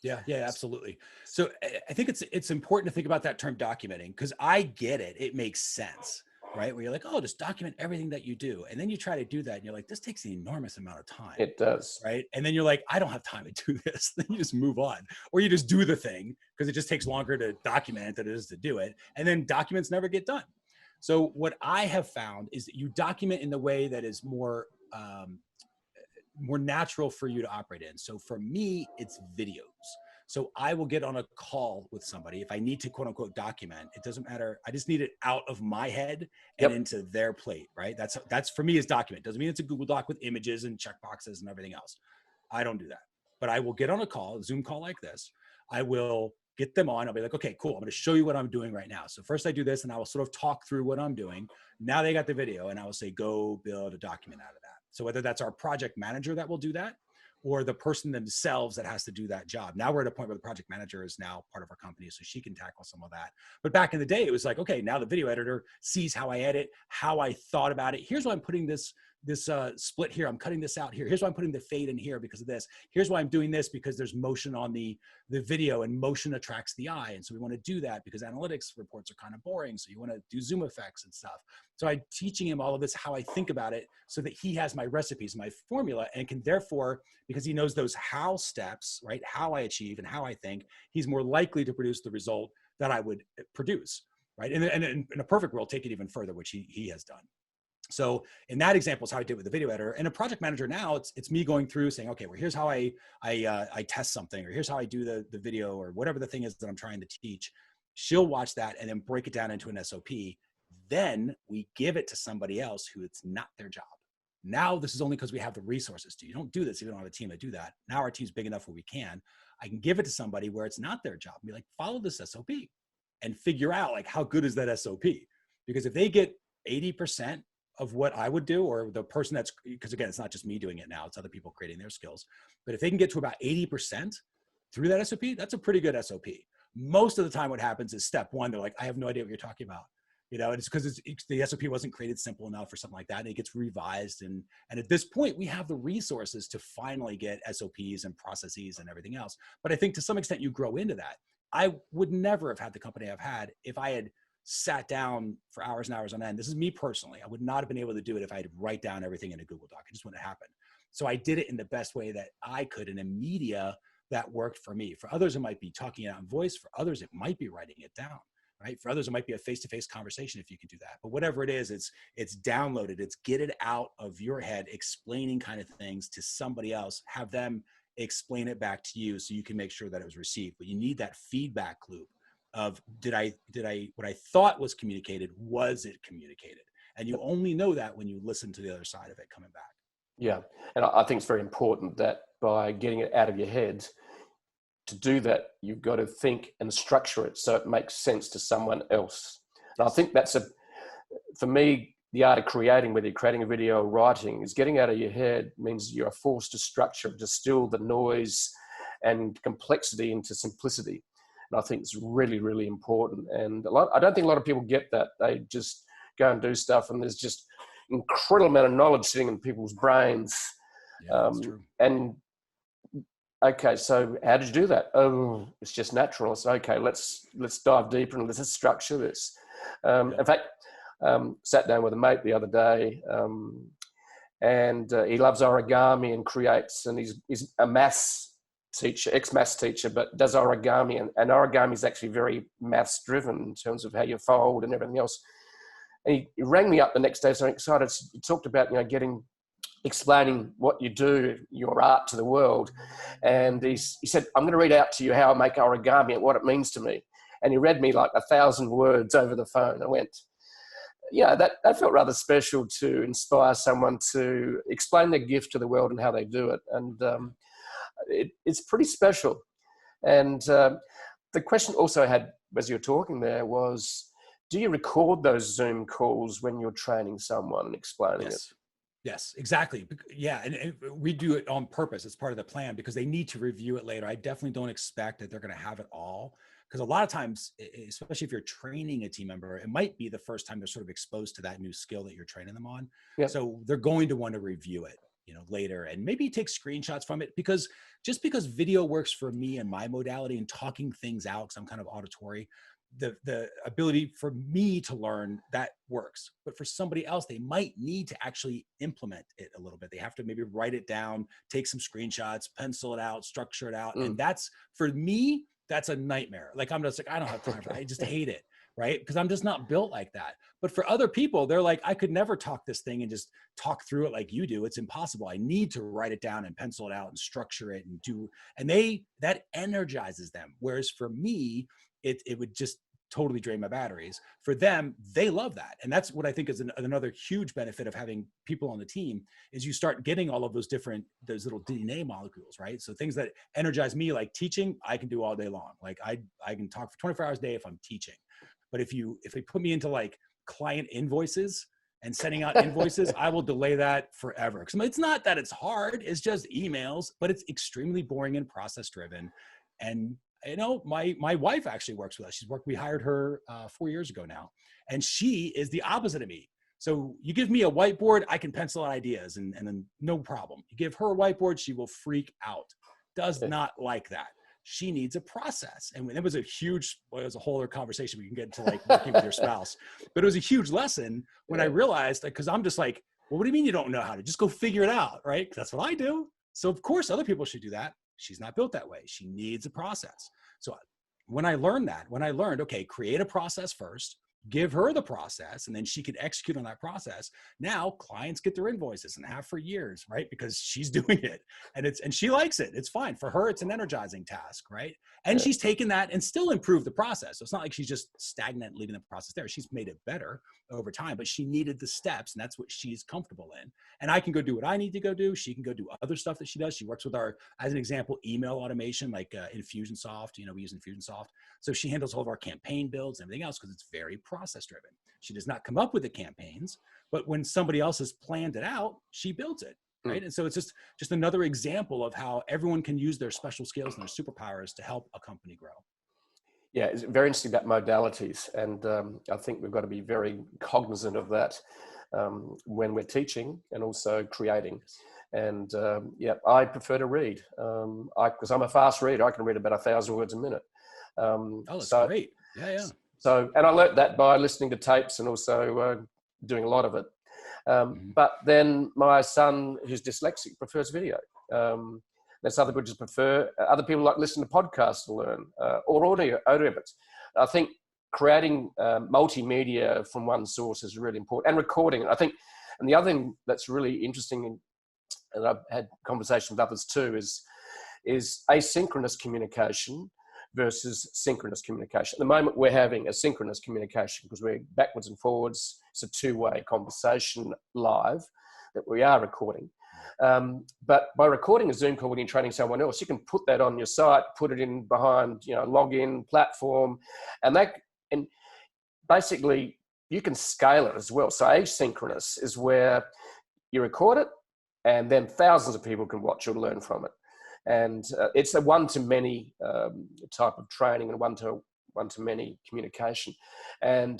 Yeah, absolutely. So I think it's important to think about that term documenting, because I get it. It makes sense, right? Where you're like, oh, just document everything that you do. And then you try to do that and you're like, this takes an enormous amount of time. It does. Right. And then you're like, I don't have time to do this. Then you just move on, or you just do the thing because it just takes longer to document it than it is to do it. And then documents never get done. So what I have found is that you document in the way that is more natural for you to operate in. So for me, it's videos. So I will get on a call with somebody. If I need to quote unquote document, it doesn't matter. I just need it out of my head and into their plate, right? That's for me is document. Doesn't mean it's a Google Doc with images and checkboxes and everything else. I don't do that. But I will get on a call, a Zoom call like this. I will get them on. I'll be like, okay, cool. I'm going to show you what I'm doing right now. So first I do this and I will sort of talk through what I'm doing. Now they got the video and I will say, go build a document out of that. So whether that's our project manager that will do that, or the person themselves that has to do that job. Now we're at a point where the project manager is now part of our company, so she can tackle some of that. But back in the day, it was like, okay, now the video editor sees how I edit, how I thought about it. Here's why I'm putting this split here. I'm cutting this out here. Here's why I'm putting the fade in here because of this. Here's why I'm doing this because there's motion on the video and motion attracts the eye. And so we want to do that because analytics reports are kind of boring. So you want to do zoom effects and stuff. So I'm teaching him all of this, how I think about it so that he has my recipes, my formula, and can therefore, because he knows those how steps, right? How I achieve and how I think, he's more likely to produce the result that I would produce, right? And in a perfect world, take it even further, which he has done. So in that example is how I did with the video editor. And a project manager now, it's me going through saying, okay, well, here's how I test something, or here's how I do the video, or whatever the thing is that I'm trying to teach. She'll watch that and then break it down into an SOP. Then we give it to somebody else who it's not their job. Now this is only because we have the resources to. You don't do this if you don't have a team to do that. Now our team's big enough where we can. I can give it to somebody where it's not their job and be like, follow this SOP and figure out like how good is that SOP? Because if they get 80% of what I would do, or the person that's, because again, it's not just me doing it now, it's other people creating their skills. But if they can get to about 80% through that SOP, that's a pretty good SOP. Most of the time what happens is step one, they're like, I have no idea what you're talking about. You know, it's because the SOP wasn't created simple enough or something like that. And it gets revised. And at this point, we have the resources to finally get SOPs and processes and everything else. But I think to some extent you grow into that. I would never have had the company I've had if I had sat down for hours and hours on end. This is me personally. I would not have been able to do it if I had to write down everything in a Google Doc. It just wouldn't happen. So I did it in the best way that I could in a media that worked for me. For others, it might be talking it out in voice. For others, it might be writing it down. Right? For others, it might be a face-to-face conversation if you can do that. But whatever it is, it's downloaded. It's get it out of your head, explaining kind of things to somebody else, have them explain it back to you so you can make sure that it was received. But you need that feedback loop of did I what I thought was communicated, was it communicated? And you only know that when you listen to the other side of it coming back. Yeah. And I think it's very important that by getting it out of your head, to do that, you've got to think and structure it so it makes sense to someone else. And I think that's for me, the art of creating, whether you're creating a video or writing, is getting out of your head means you're forced to structure, distill the noise and complexity into simplicity. And I think it's really, really important. And I don't think a lot of people get that. They just go and do stuff and there's just incredible amount of knowledge sitting in people's brains. Yeah, that's true. And okay, so how did you do that? Oh, it's just natural. It's okay. Let's dive deeper and let's structure this. In fact, sat down with a mate the other day, and he loves origami and creates, and he's a maths teacher, ex-maths teacher, but does origami, and origami is actually very maths driven in terms of how you fold and everything else. And he rang me up the next day, so I'm excited. He talked about, explaining what you do, your art to the world. And he said, I'm going to read out to you how I make origami and what it means to me. And he read me like 1,000 words over the phone. I went, that felt rather special, to inspire someone to explain their gift to the world and how they do it. And it's pretty special. And the question also I had as you were talking there was, do you record those Zoom calls when you're training someone and explaining it? Yes, exactly. Yeah, and we do it on purpose. It's part of the plan because they need to review it later. I definitely don't expect that they're going to have it all, because a lot of times, especially if you're training a team member, it might be the first time they're sort of exposed to that new skill that you're training them on. Yep. So they're going to want to review it, later, and maybe take screenshots from it, because just because video works for me and my modality and talking things out, because I'm kind of auditory, the ability for me to learn that works. But for somebody else, they might need to actually implement it a little bit. They have to maybe write it down, take some screenshots, pencil it out, structure it out. And that's, for me, that's a nightmare. Like, I'm just like, I don't have time for that. I just hate it. Right? Because I'm just not built like that. But for other people, they're like, I could never talk this thing and just talk through it like you do. It's impossible. I need to write it down and pencil it out and structure it and that energizes them. Whereas for me, it would just totally drain my batteries. For them, they love that. And that's what I think is another huge benefit of having people on the team, is you start getting all of those little DNA molecules, right? So things that energize me, like teaching, I can do all day long. Like I can talk for 24 hours a day if I'm teaching. But if they put me into like client invoices and sending out invoices, I will delay that forever. Because it's not that it's hard, it's just emails, but it's extremely boring and process driven. And my wife actually works with us. We hired her 4 years ago now, and she is the opposite of me. So you give me a whiteboard, I can pencil out ideas and then no problem. You give her a whiteboard, she will freak out. Does not like that. She needs a process. And it was it was a whole other conversation we can get into, like working with your spouse. But it was a huge lesson when I realized, because I'm just like, well, what do you mean you don't know how to? Just go figure it out, right? That's what I do. So of course other people should do that. She's not built that way. She needs a process. So when I learned, okay, create a process first, give her the process, and then she can execute on that process. Now clients get their invoices and have for years, right? Because she's doing it and she likes it. It's fine. For her, it's an energizing task, right? And she's taken that and still improved the process. So it's not like she's just stagnant leaving the process there. She's made it better over time, but she needed the steps, and that's what she's comfortable in. And I can go do what I need to go do. She can go do other stuff that she does. She works with as an example, email automation, like Infusionsoft. We use Infusionsoft. So she handles all of our campaign builds and everything else because it's very process driven. She does not come up with the campaigns, but when somebody else has planned it out, she builds it. Right. And so it's just another example of how everyone can use their special skills and their superpowers to help a company grow. Yeah, it's very interesting about modalities. And I think we've got to be very cognizant of that when we're teaching and also creating. And I prefer to read because I'm a fast reader. I can read about 1,000 words a minute. That's great. Yeah. So, and I learned that by listening to tapes and also doing a lot of it. But then my son, who's dyslexic, prefers video. There's other people just prefer. Other people like listen to podcasts to learn or audio bits. I think creating multimedia from one source is really important, and recording it. I think, and the other thing that's really interesting, and I've had conversations with others too, is asynchronous communication versus synchronous communication. At the moment, we're having asynchronous communication because we're backwards and forwards. It's a two-way conversation live that we are recording. But by recording a Zoom call when you're training someone else, you can put that on your site, put it in behind, login platform, and basically you can scale it as well. So asynchronous is where you record it, and then thousands of people can watch or learn from it. And it's a one-to-many type of training and one-to-many communication. And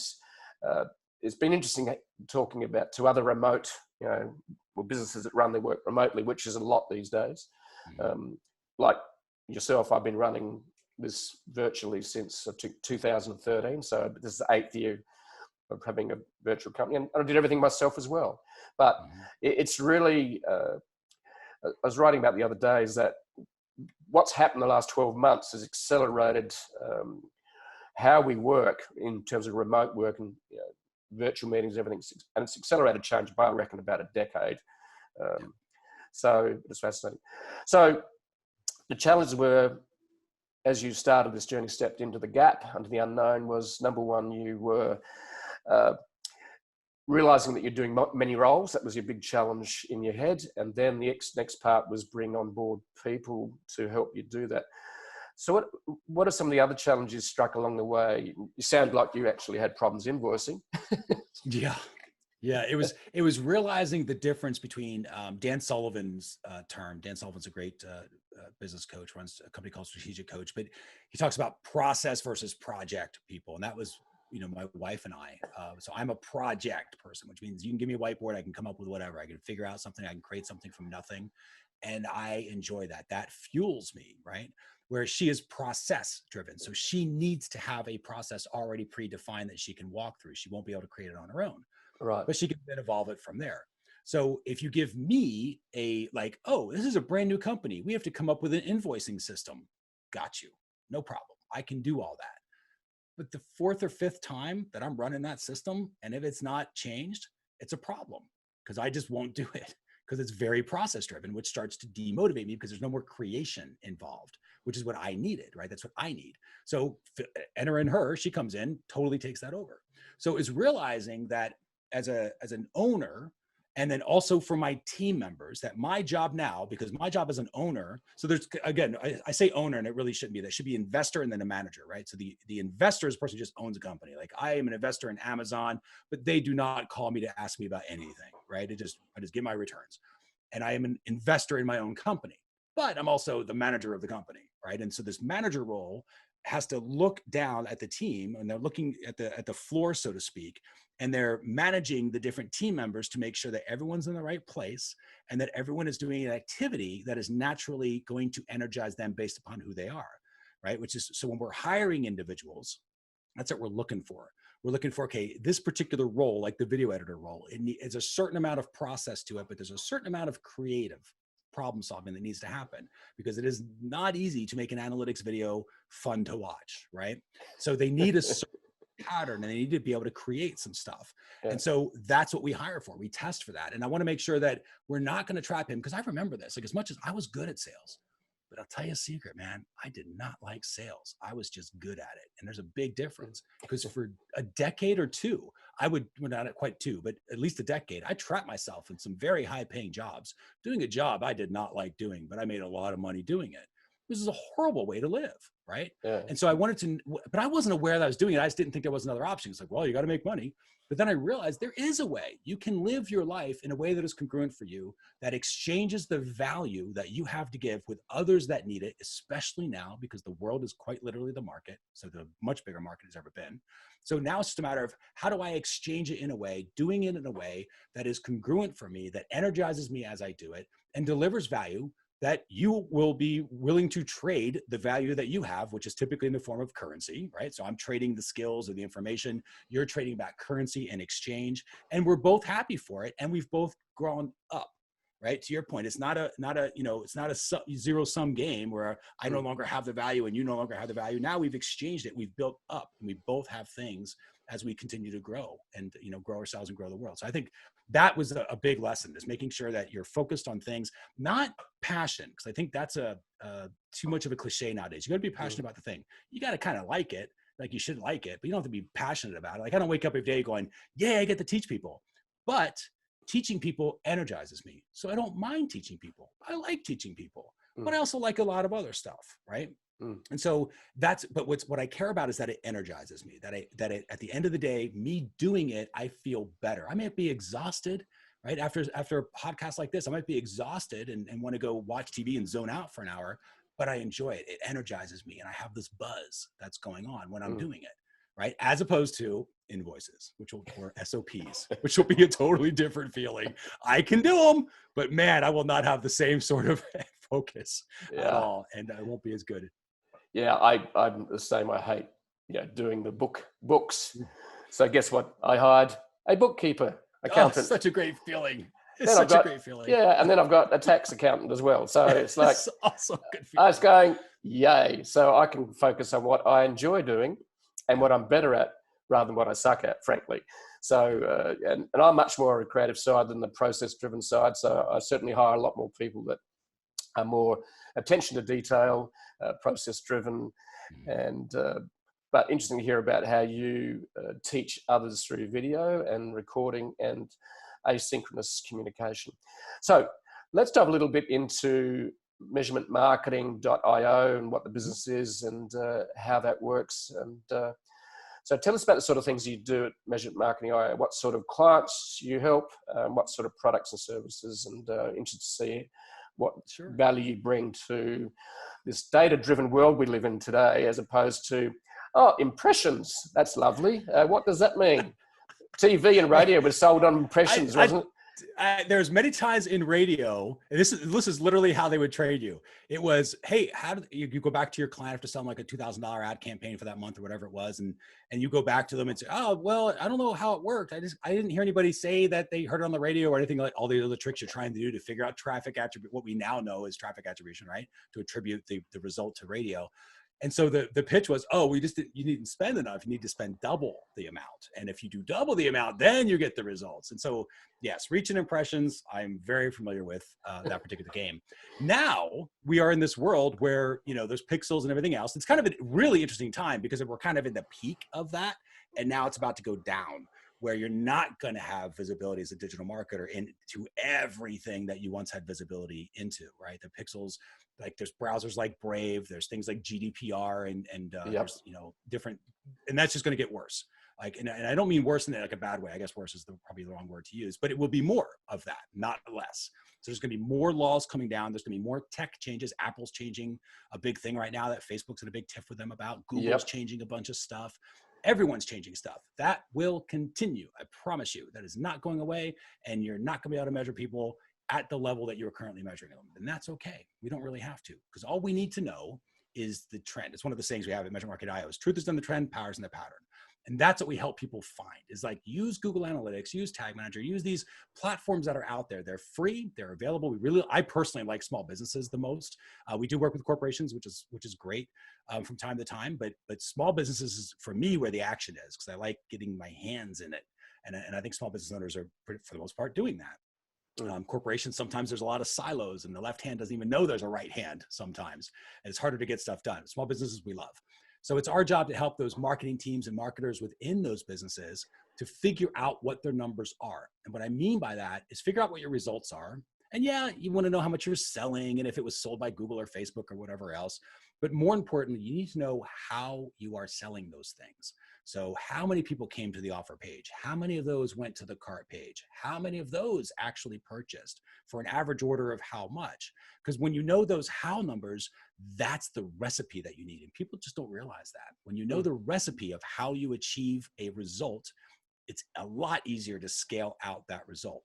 it's been interesting talking about to other remote, businesses that run their work remotely, which is a lot these days. Like yourself, I've been running this virtually since 2013. So this is the 8th year of having a virtual company, and I did everything myself as well. But it's really, I was writing about the other day, is that what's happened the last 12 months has accelerated how we work in terms of remote work and virtual meetings, everything. And it's accelerated change by, I reckon, about a decade. So it's fascinating. So the challenges were, as you started this journey, stepped into the gap, into the unknown, was number one, you were realizing that you're doing many roles. That was your big challenge in your head. And then the next part was bring on board people to help you do that. So what are some of the other challenges struck along the way? You sound like you actually had problems invoicing. Yeah. It was realizing the difference between Dan Sullivan's term. Dan Sullivan's a great business coach, runs a company called Strategic Coach, but he talks about process versus project people. And that was, my wife and I. So I'm a project person, which means you can give me a whiteboard, I can come up with whatever. I can figure out something, I can create something from nothing. And I enjoy that. That fuels me, right? Where she is process driven. So she needs to have a process already predefined that she can walk through. She won't be able to create it on her own. Right. But she can then evolve it from there. So if you give me this is a brand new company, we have to come up with an invoicing system. Got you. No problem. I can do all that. But the fourth or fifth time that I'm running that system, and if it's not changed, it's a problem because I just won't do it because it's very process driven, which starts to demotivate me because there's no more creation involved, which is what I needed, right? That's what I need. So enter in her, she comes in, totally takes that over. So it's realizing that as an owner, and then also for my team members, that my job now, because my job as an owner, so there's, again, I say owner and it really shouldn't be, that should be investor and then a manager, right? So the investor is a person who just owns a company. Like I am an investor in Amazon, but they do not call me to ask me about anything, right? I just get my returns. And I am an investor in my own company, but I'm also the manager of the company, right? And so this manager role has to look down at the team, and they're looking at the floor, so to speak, and they're managing the different team members to make sure that everyone's in the right place and that everyone is doing an activity that is naturally going to energize them based upon who they are, right? Which is, so when we're hiring individuals, that's what we're looking for. We're looking for, okay, this particular role, like the video editor role, it's a certain amount of process to it, but there's a certain amount of creative problem solving that needs to happen because it is not easy to make an analytics video fun to watch, right? So they need a certain pattern and they need to be able to create some stuff. Yeah. And so that's what we hire for. We test for that. And I want to make sure that we're not going to trap him, because I remember this, like as much as I was good at sales, but I'll tell you a secret, man, I did not like sales. I was just good at it. And there's a big difference because for a decade or two, well, not quite two, but at least a decade, I trapped myself in some very high paying jobs, doing a job I did not like doing, but I made a lot of money doing it. This is a horrible way to live, right? Yeah. And so I wanted to, but I wasn't aware that I was doing it. I just didn't think there was another option. It's like, well, you got to make money. But then I realized there is a way. You can live your life in a way that is congruent for you, that exchanges the value that you have to give with others that need it, especially now, because the world is quite literally the market. So the much bigger market has ever been. So now it's just a matter of how do I exchange it in a way, doing it in a way that is congruent for me, that energizes me as I do it and delivers value that you will be willing to trade the value that you have, which is typically in the form of currency, right? So I'm trading the skills or the information, you're trading back currency and exchange, and we're both happy for it. And we've both grown up, right? To your point, it's not a zero sum game where I no longer have the value and you no longer have the value. Now we've exchanged it, we've built up, and we both have things as we continue to grow and, grow ourselves and grow the world. So I think that was a big lesson, is making sure that you're focused on things, not passion, because I think that's too much of a cliche nowadays. You got to be passionate about the thing. You got to kind of like it, like you should like it, but you don't have to be passionate about it. Like I don't wake up every day going, yeah, I get to teach people, but teaching people energizes me. So I don't mind teaching people. I like teaching people, but I also like a lot of other stuff, right? And so what I care about is that it energizes me, that at the end of the day, me doing it, I feel better. I might be exhausted, right? After a podcast like this, I might be exhausted and want to go watch TV and zone out for an hour, but I enjoy it. It energizes me. And I have this buzz that's going on when I'm doing it, right? As opposed to invoices, or SOPs, which will be a totally different feeling. I can do them, but man, I will not have the same sort of focus at all. And I won't be as good. Yeah, I'm the same. I hate doing the books. So guess what? I hired a bookkeeper, accountant. Oh, such a great feeling. It's such a great feeling. Yeah, and then I've got a tax accountant as well. So it's like, It's also a good I feeling. was going, yay. So I can focus on what I enjoy doing and what I'm better at rather than what I suck at, frankly. So, and I'm much more on the creative side than the process-driven side. So I certainly hire a lot more people that are more attention to detail, process-driven, and but interesting to hear about how you teach others through video and recording and asynchronous communication. So let's dive a little bit into measurementmarketing.io and what the business is and how that works. And so tell us about the sort of things you do at Measurement Marketing.io, what sort of clients you help, what sort of products and services, and interested to see what value you bring to this data-driven world we live in today, as opposed to, oh, impressions, that's lovely. What does that mean? TV and radio was sold on impressions, wasn't it? There's many times in radio, and this is literally how they would trade you. It was, hey, how did you go back to your client after selling like a $2,000 ad campaign for that month or whatever it was, and you go back to them and say, oh, well, I don't know how it worked. I didn't hear anybody say that they heard it on the radio or anything, like all the other tricks you're trying to do to figure out traffic attribute, what we now know is traffic attribution, right? To attribute the result to radio. And so the pitch was, oh, you didn't spend enough. You need to spend double the amount. And if you do double the amount, then you get the results. And so, yes, reach and impressions, I'm very familiar with that particular game. Now we are in this world where, there's pixels and everything else. It's kind of a really interesting time because we're kind of in the peak of that. And now it's about to go down, where you're not going to have visibility as a digital marketer into everything that you once had visibility into, right? The pixels, like there's browsers like Brave, there's things like GDPR and there's, different, and that's just going to get worse. Like, and I don't mean worse in like a bad way. I guess worse is probably the wrong word to use, but it will be more of that, not less. So there's going to be more laws coming down. There's going to be more tech changes. Apple's changing a big thing right now that Facebook's in a big tiff with them about. Google's changing a bunch of stuff. Everyone's changing stuff. That will continue. I promise you, that is not going away, and you're not going to be able to measure people at the level that you're currently measuring them. And that's okay. We don't really have to, because all we need to know is the trend. It's one of the things we have at Measurement Marketing.io is truth is in the trend, power is in the pattern. And that's what we help people find, is like use Google Analytics, use Tag Manager, use these platforms that are out there. They're free, they're available. I personally like small businesses the most. We do work with corporations, which is great from time to time, but small businesses is for me where the action is, because I like getting my hands in it. And I think small business owners are, for the most part, doing that. Corporations, sometimes there's a lot of silos and the left hand doesn't even know there's a right hand sometimes. And it's harder to get stuff done. Small businesses we love. So it's our job to help those marketing teams and marketers within those businesses to figure out what their numbers are. And what I mean by that is figure out what your results are. And yeah, you want to know how much you're selling and if it was sold by Google or Facebook or whatever else. But more importantly, you need to know how you are selling those things. So how many people came to the offer page? How many of those went to the cart page? How many of those actually purchased for an average order of how much? Because when you know those how numbers, that's the recipe that you need. And people just don't realize that. When you know the recipe of how you achieve a result, it's a lot easier to scale out that result.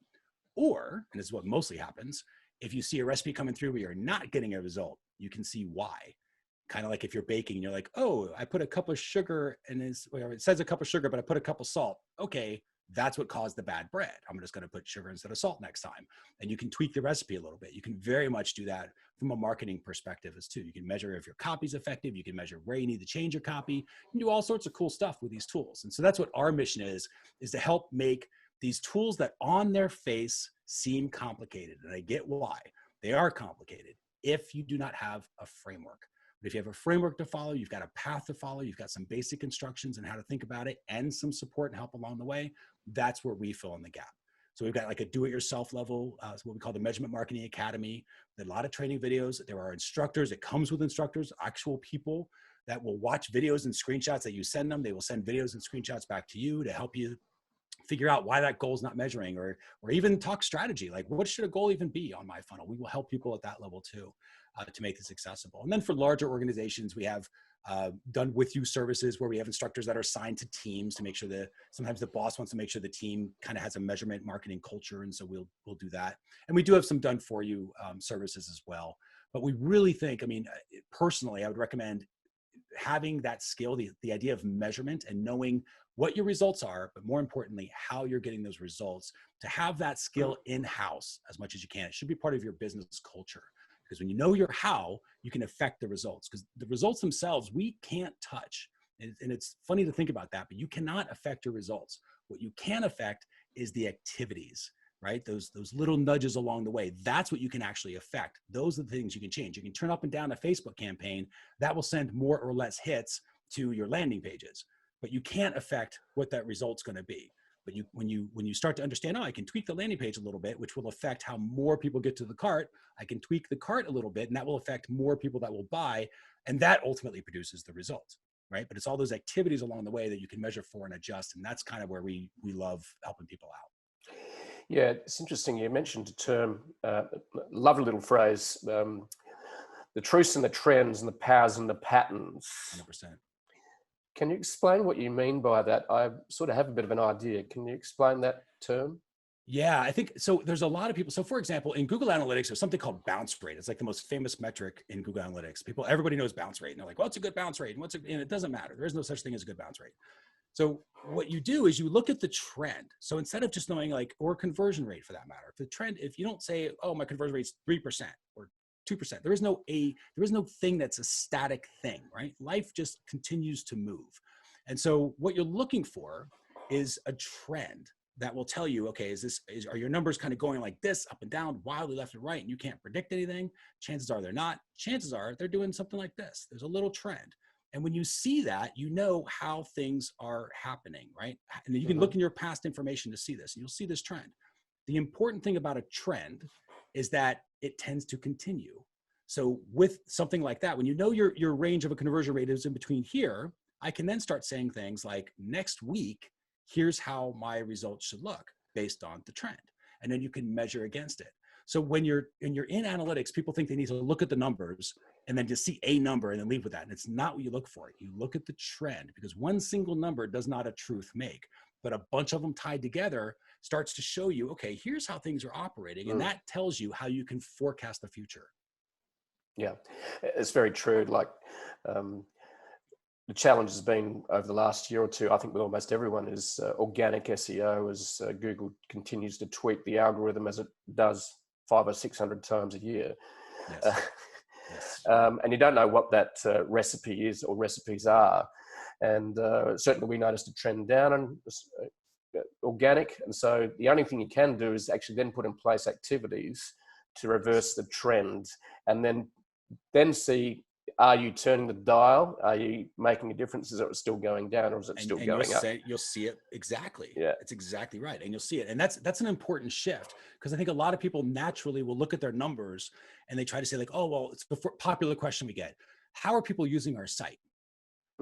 Or, and this is what mostly happens, if you see a recipe coming through where you're not getting a result, you can see why. Kind of like if you're baking, you're like, oh, I put a cup of sugar and it says a cup of sugar, but I put a cup of salt. Okay, that's what caused the bad bread. I'm just going to put sugar instead of salt next time. And you can tweak the recipe a little bit. You can very much do that from a marketing perspective as too. You can measure if your copy's effective. You can measure where you need to change your copy. You can do all sorts of cool stuff with these tools. And so that's what our mission is to help make these tools that on their face seem complicated. And I get why. They are complicated if you do not have a framework. But if you have a framework to follow, you've got a path to follow, you've got some basic instructions on how to think about it and some support and help along the way, that's where we fill in the gap. So we've got like a do-it-yourself level, what we call the Measurement Marketing Academy. There's a lot of training videos. There are instructors. It comes with instructors, actual people that will watch videos and screenshots that you send them. They will send videos and screenshots back to you to help you figure out why that goal is not measuring, or even talk strategy. Like, what should a goal even be on my funnel? We will help people at that level too, to make this accessible. And then for larger organizations, we have done with you services where we have instructors that are assigned to teams to make sure that sometimes the boss wants to make sure the team kind of has a measurement marketing culture. And so we'll do that. And we do have some done for you services as well. But we really think, I mean, personally, I would recommend having that skill, the idea of measurement and knowing what your results are, but more importantly, how you're getting those results, to have that skill in-house as much as you can. It should be part of your business culture, because when you know your how, you can affect the results, because the results themselves, we can't touch. And it's funny to think about that, but you cannot affect your results. What you can affect is the activities, right? Those little nudges along the way. That's what you can actually affect. Those are the things you can change. You can turn up and down a Facebook campaign that will send more or less hits to your landing pages, but you can't affect what that result's going to be. But when you start to understand, oh, I can tweak the landing page a little bit, which will affect how more people get to the cart. I can tweak the cart a little bit, and that will affect more people that will buy, and that ultimately produces the result, right? But it's all those activities along the way that you can measure for and adjust, and that's kind of where we love helping people out. Yeah, it's interesting. You mentioned a term, lovely little phrase, the truths and the trends and the powers and the patterns. 100%. Can you explain what you mean by that? I sort of have a bit of an idea. Can you explain that term? Yeah, I think so. There's a lot of people. So for example, in Google Analytics, there's something called bounce rate. It's like the most famous metric in Google Analytics. Everybody knows bounce rate. And they're like, what's a good bounce rate? And it doesn't matter. There is no such thing as a good bounce rate. So what you do is you look at the trend. So instead of just knowing or conversion rate for that matter, if you don't say, oh, my conversion rate is 3% or 2%, there is no thing that's a static thing, right? Life just continues to move. And so what you're looking for is a trend that will tell you, okay, are your numbers kind of going like this, up and down, wildly left and right, and you can't predict anything? Chances are they're not. Chances are they're doing something like this. There's a little trend. And when you see that, you know how things are happening, right? And then you can look in your past information to see this, and you'll see this trend. The important thing about a trend is that it tends to continue. So with something like that, when you know your range of a conversion rate is in between here, I can then start saying things like, next week, here's how my results should look based on the trend. And then you can measure against it. So when you're in analytics, people think they need to look at the numbers and then just see a number and then leave with that. And it's not what you look for. You look at the trend, because one single number does not a truth make, but a bunch of them tied together starts to show you, okay, here's how things are operating. And that tells you how you can forecast the future. Yeah, it's very true. Like the challenge has been over the last year or two, I think with almost everyone, is organic SEO, as Google continues to tweak the algorithm as it does 500 or 600 times a year. Yes. Yes. And you don't know what that recipe is or recipes are. And certainly we noticed a trend down and organic. And so the only thing you can do is actually then put in place activities to reverse the trend, and then see, are you turning the dial? Are you making a difference? Is it still going down, or is it still going up? You'll see it exactly. Yeah, it's exactly right. And you'll see it. And that's an important shift, because I think a lot of people naturally will look at their numbers and they try to say like, oh, well, it's the popular question we get. How are people using our site?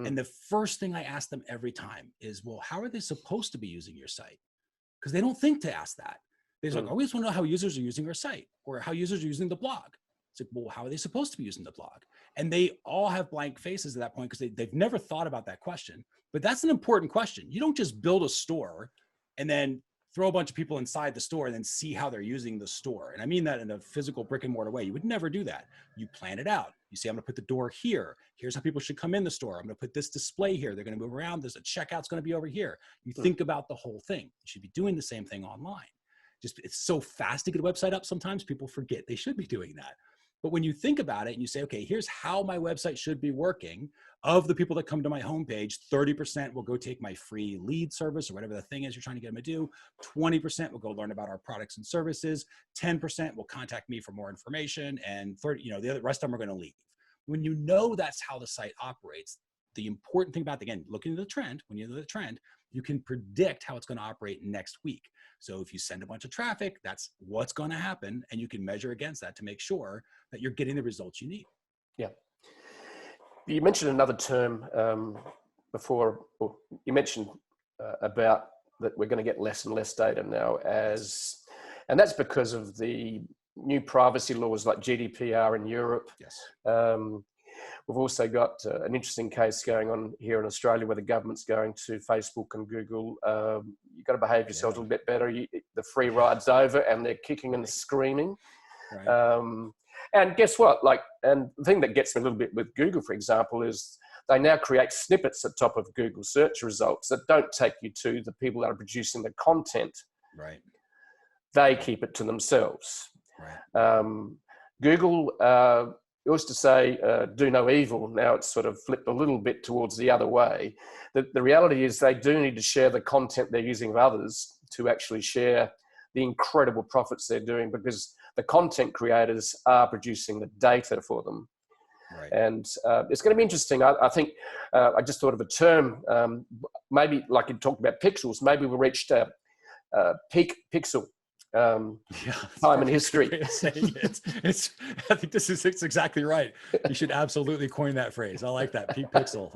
And the first thing I ask them every time is, well, how are they supposed to be using your site? Because they don't think to ask that. They're like, oh, we just want to know how users are using our site, or how users are using the blog. It's like, well, how are they supposed to be using the blog? And they all have blank faces at that point, because they've never thought about that question. But that's an important question. You don't just build a store and then throw a bunch of people inside the store and then see how they're using the store. And I mean that in a physical brick and mortar way. You would never do that. You plan it out. You say, I'm going to put the door here. Here's how people should come in the store. I'm going to put this display here. They're going to move around. There's a checkout's going to be over here. You think about the whole thing. You should be doing the same thing online. Just, it's so fast to get a website up. Sometimes people forget they should be doing that. But when you think about it and you say, okay, here's how my website should be working. Of the people that come to my homepage, 30% will go take my free lead service or whatever the thing is you're trying to get them to do. 20% will go learn about our products and services. 10% will contact me for more information. And 30, the rest of them are going to leave. When you know that's how the site operates, the important thing about, again, looking at the trend, when you know the trend, you can predict how it's going to operate next week. So if you send a bunch of traffic, that's what's going to happen. And you can measure against that to make sure that you're getting the results you need. Yeah. You mentioned another term before. You mentioned about that we're going to get less and less data now, and that's because of the new privacy laws like GDPR in Europe. Yes. We've also got an interesting case going on here in Australia where the government's going to Facebook and Google. You've got to behave yourselves a little bit better. The free ride's over, and they're kicking and screaming. Right. And guess what? And the thing that gets me a little bit with Google, for example, is they now create snippets at top of Google search results that don't take you to the people that are producing the content. Right. They keep it to themselves. Right. Google used to say, do no evil. Now it's sort of flipped a little bit towards the other way. The reality is they do need to share the content they're using of others to actually share the incredible profits they're doing, because the content creators are producing the data for them. Right. And it's going to be interesting. I think I just thought of a term, maybe like you talked about pixels, maybe we reached a peak pixel time in history. It's, I think it's exactly right. You should absolutely coin that phrase. I like that, peak pixel.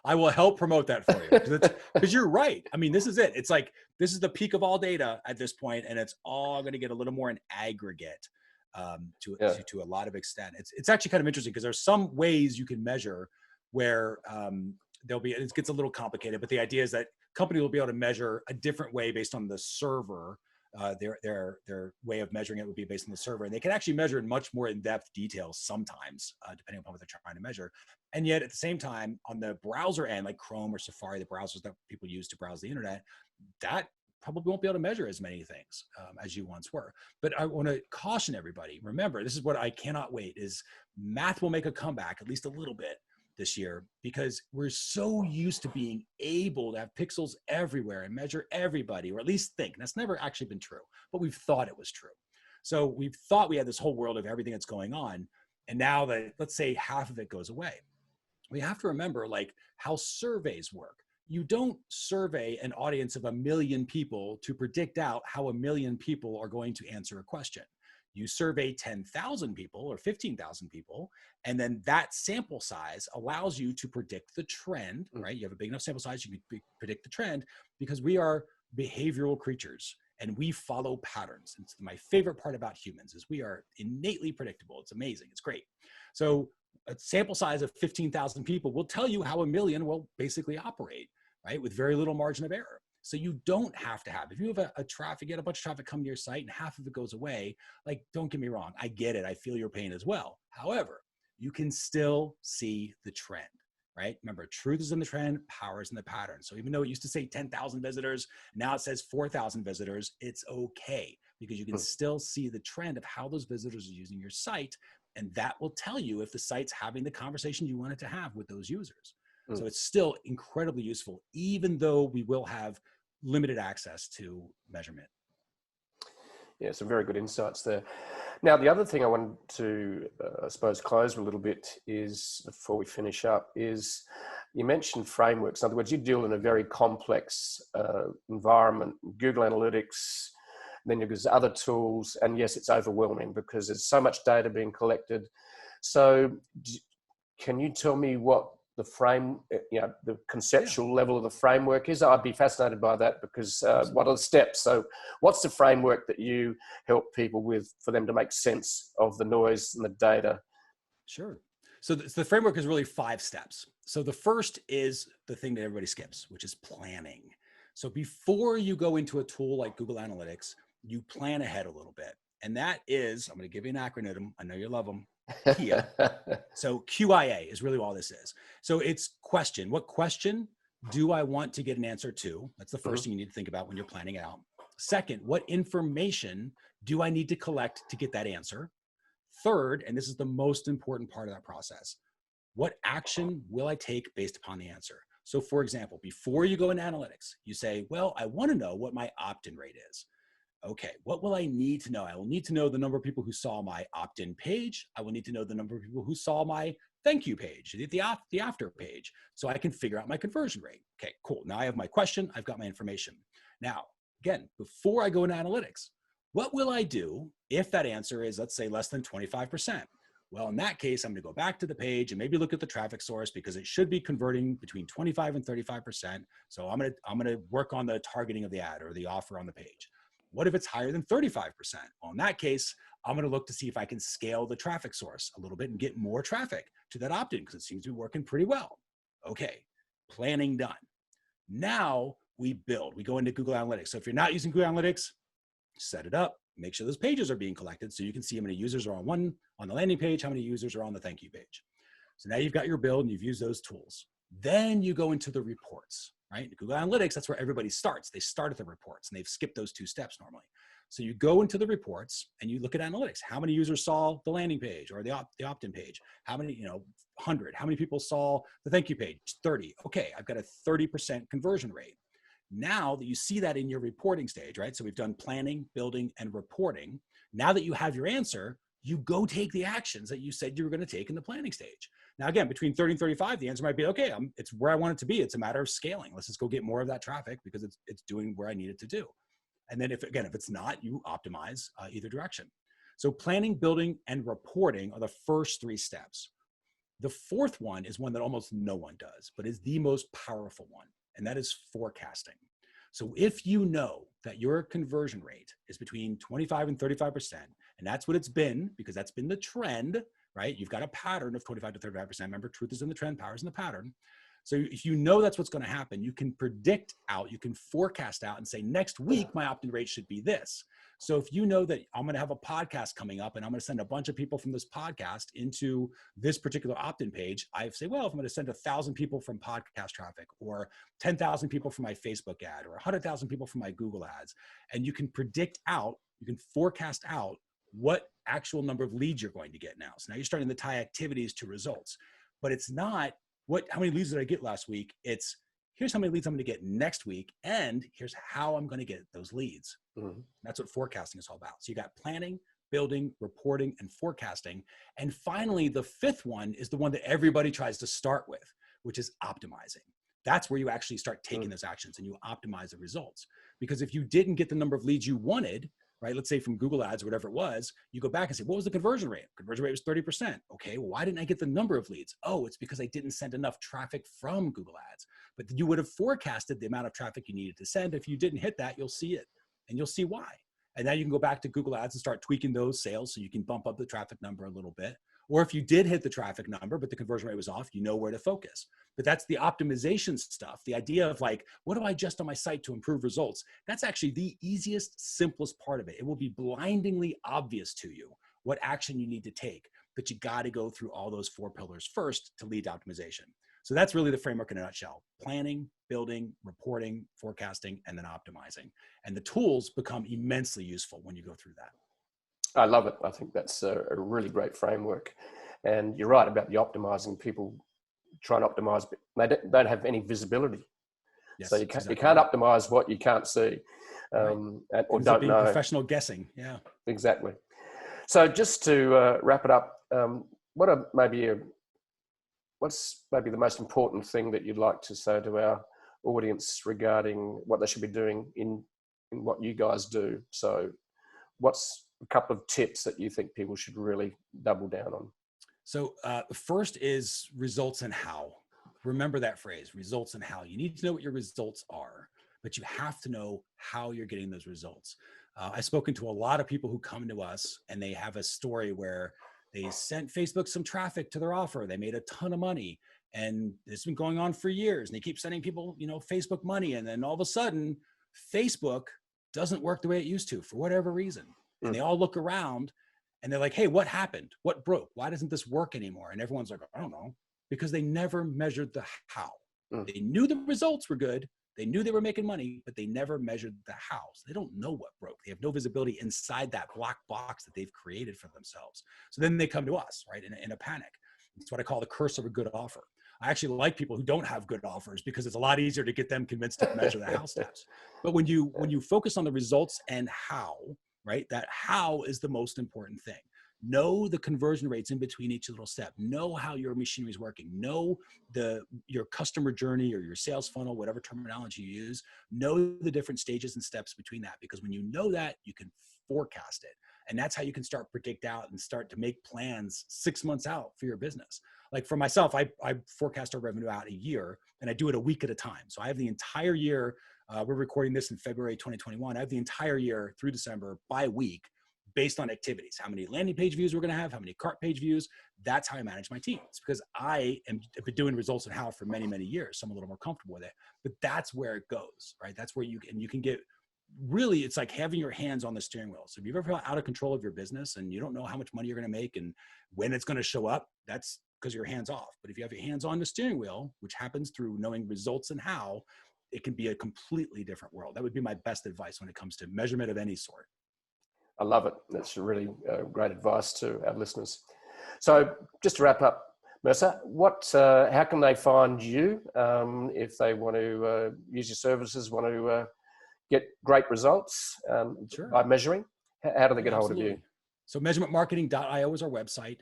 I will help promote that for you, because you're right. I mean, this is it. It's like, this is the peak of all data at this point, and it's all going to get a little more in aggregate to a lot of extent. It's actually kind of interesting, because there's some ways you can measure where it gets a little complicated, but the idea is that company will be able to measure a different way based on the server. Their way of measuring it would be based on the server, and they can actually measure in much more in-depth details sometimes, depending upon what they're trying to measure. And yet at the same time, on the browser end, like Chrome or Safari, the browsers that people use to browse the internet, that probably won't be able to measure as many things as you once were. But I want to caution everybody, remember, this is what I cannot wait, is math will make a comeback, at least a little bit, this year, because we're so used to being able to have pixels everywhere and measure everybody, or at least think. That's never actually been true, but we've thought it was true. So we've thought we had this whole world of everything that's going on. And now that, let's say, half of it goes away, we have to remember like how surveys work. You don't survey an audience of 1 million people to predict out how 1 million people are going to answer a question. You survey 10,000 people or 15,000 people, and then that sample size allows you to predict the trend, right? You have a big enough sample size, you can predict the trend, because we are behavioral creatures and we follow patterns. It's my favorite part about humans, is we are innately predictable. It's amazing. It's great. So a sample size of 15,000 people will tell you how 1 million will basically operate, right? With very little margin of error. So you don't have to have, if you have you get a bunch of traffic come to your site and half of it goes away, like, don't get me wrong, I get it. I feel your pain as well. However, you can still see the trend, right? Remember, truth is in the trend, power is in the pattern. So even though it used to say 10,000 visitors, now it says 4,000 visitors, it's okay, because you can still see the trend of how those visitors are using your site. And that will tell you if the site's having the conversation you want it to have with those users. So it's still incredibly useful, even though we will have limited access to measurement. Yeah, some very good insights there. Now, the other thing I wanted to, I suppose, close a little bit is, before we finish up, is you mentioned frameworks. In other words, you deal in a very complex environment, Google Analytics, then there's other tools, and yes, it's overwhelming because there's so much data being collected. So can you tell me what the conceptual level of the framework is? I'd be fascinated by that, because what are the steps? So what's the framework that you help people with for them to make sense of the noise and the data? Sure. So the framework is really 5 steps. So the first is the thing that everybody skips, which is planning. So before you go into a tool like Google Analytics, you plan ahead a little bit. And that is, I'm going to give you an acronym. I know you love them. KIA. So QIA is really all this is. So it's question. What question do I want to get an answer to? That's the first thing you need to think about when you're planning it out. Second, what information do I need to collect to get that answer? Third, and this is the most important part of that process, what action will I take based upon the answer? So for example, before you go into analytics, you say, well, I want to know what my opt-in rate is. Okay, what will I need to know? I will need to know the number of people who saw my opt-in page. I will need to know the number of people who saw my thank you page, the after page, so I can figure out my conversion rate. Okay, cool. Now I have my question. I've got my information. Now, again, before I go into analytics, what will I do if that answer is, let's say, less than 25%? Well, in that case, I'm going to go back to the page and maybe look at the traffic source, because it should be converting between 25 and 35%. So I'm going to work on the targeting of the ad or the offer on the page. What if it's higher than 35%? Well, in that case, I'm going to look to see if I can scale the traffic source a little bit and get more traffic to that opt-in, because it seems to be working pretty well. Okay, planning done. Now we build. We go into Google Analytics. So if you're not using Google Analytics, set it up. Make sure those pages are being collected so you can see how many users are on the landing page, how many users are on the thank you page. So now you've got your build and you've used those tools. Then you go into the reports, right? Google Analytics, that's where everybody starts. They start at the reports and they've skipped those 2 steps normally. So you go into the reports and you look at analytics. How many users saw the landing page or the opt-in page? How many, 100. How many people saw the thank you page? 30. Okay, I've got a 30% conversion rate. Now that you see that in your reporting stage, right? So we've done planning, building, and reporting. Now that you have your answer, you go take the actions that you said you were going to take in the planning stage. Now, again, between 30 and 35, the answer might be, okay, it's where I want it to be. It's a matter of scaling. Let's just go get more of that traffic because it's doing where I need it to do. And then if it's not, you optimize either direction. So planning, building, and reporting are the first 3 steps. The fourth one is one that almost no one does, but is the most powerful one, and that is forecasting. So if you know that your conversion rate is between 25 and 35%, and that's what it's been, because that's been the trend, right? You've got a pattern of 25 to 35%. Remember, truth is in the trend, power is in the pattern. So if you know that's what's going to happen, you can predict out, you can forecast out and say, next week, my opt-in rate should be this. So if you know that I'm going to have a podcast coming up and I'm going to send a bunch of people from this podcast into this particular opt-in page, I say, well, if I'm going to send 1,000 people from podcast traffic or 10,000 people from my Facebook ad or 100,000 people from my Google ads, and you can predict out, you can forecast out what actual number of leads you're going to get now. So now you're starting to tie activities to results, but it's not how many leads did I get last week? It's here's how many leads I'm going to get next week, and here's how I'm going to get those leads. Mm-hmm. That's what forecasting is all about. So you got planning, building, reporting, and forecasting. And finally, the fifth one is the one that everybody tries to start with, which is optimizing. That's where you actually start taking those actions and you optimize the results. Because if you didn't get the number of leads you wanted, right? Let's say from Google ads or whatever it was, you go back and say, what was the conversion rate? Conversion rate was 30%. Okay, well, why didn't I get the number of leads? Oh, it's because I didn't send enough traffic from Google ads. But you would have forecasted the amount of traffic you needed to send. If you didn't hit that, you'll see it and you'll see why. And now you can go back to Google ads and start tweaking those sales so you can bump up the traffic number a little bit. Or if you did hit the traffic number, but the conversion rate was off, you know where to focus. But that's the optimization stuff. The idea of like, what do I adjust on my site to improve results? That's actually the easiest, simplest part of it. It will be blindingly obvious to you what action you need to take, but you got to go through all those 4 pillars first to lead to optimization. So that's really the framework in a nutshell: planning, building, reporting, forecasting, and then optimizing. And the tools become immensely useful when you go through that. I love it. I think that's a really great framework. And you're right about the optimizing. People try and optimize, but they don't have any visibility. Yes, so you can't optimize what you can't see, right. or don't know. Professional guessing. Yeah, exactly. So just to wrap it up, what's maybe the most important thing that you'd like to say to our audience regarding what they should be doing in what you guys do? So what's a couple of tips that you think people should really double down on? So first is results and how. Remember that phrase, results and how. You need to know what your results are, but you have to know how you're getting those results. I've spoken to a lot of people who come to us and they have a story where they sent Facebook some traffic to their offer. They made a ton of money and it's been going on for years. And they keep sending people, Facebook money. And then all of a sudden, Facebook doesn't work the way it used to for whatever reason. And they all look around and they're like, hey, what happened? What broke? Why doesn't this work anymore? And everyone's like, I don't know, because they never measured the how. They knew the results were good. They knew they were making money, but they never measured the how. So they don't know what broke. They have no visibility inside that black box that they've created for themselves. So then they come to us, right, in a panic. It's what I call the curse of a good offer. I actually like people who don't have good offers because it's a lot easier to get them convinced to measure the how steps. But when you focus on the results and how, right, that how is the most important thing. Know the conversion rates in between each little step. Know how your machinery is working. Know your customer journey or your sales funnel, whatever terminology you use. Know the different stages and steps between that, because when you know that, you can forecast it. And that's how you can start predict out and start to make plans 6 months out for your business. Like for myself, I forecast our revenue out a year and I do it a week at a time. So I have the entire year, we're recording this in February 2021. I have the entire year through December by week based on activities, how many landing page views we're going to have, how many cart page views. That's how I manage my team. It's because I've been doing results and how for many, many years. So I'm a little more comfortable with it, but that's where it goes, right? That's where you can get really, it's like having your hands on the steering wheel. So if you've ever felt out of control of your business and you don't know how much money you're going to make and when it's going to show up, that's because you're hands off. But if you have your hands on the steering wheel, which happens through knowing results and how, it can be a completely different world. That would be my best advice when it comes to measurement of any sort. I love it. That's really great advice to our listeners. So just to wrap up, Mercer, how can they find you if they want to use your services, want to get great results by measuring? How do they get hold of you? So measurementmarketing.io is our website.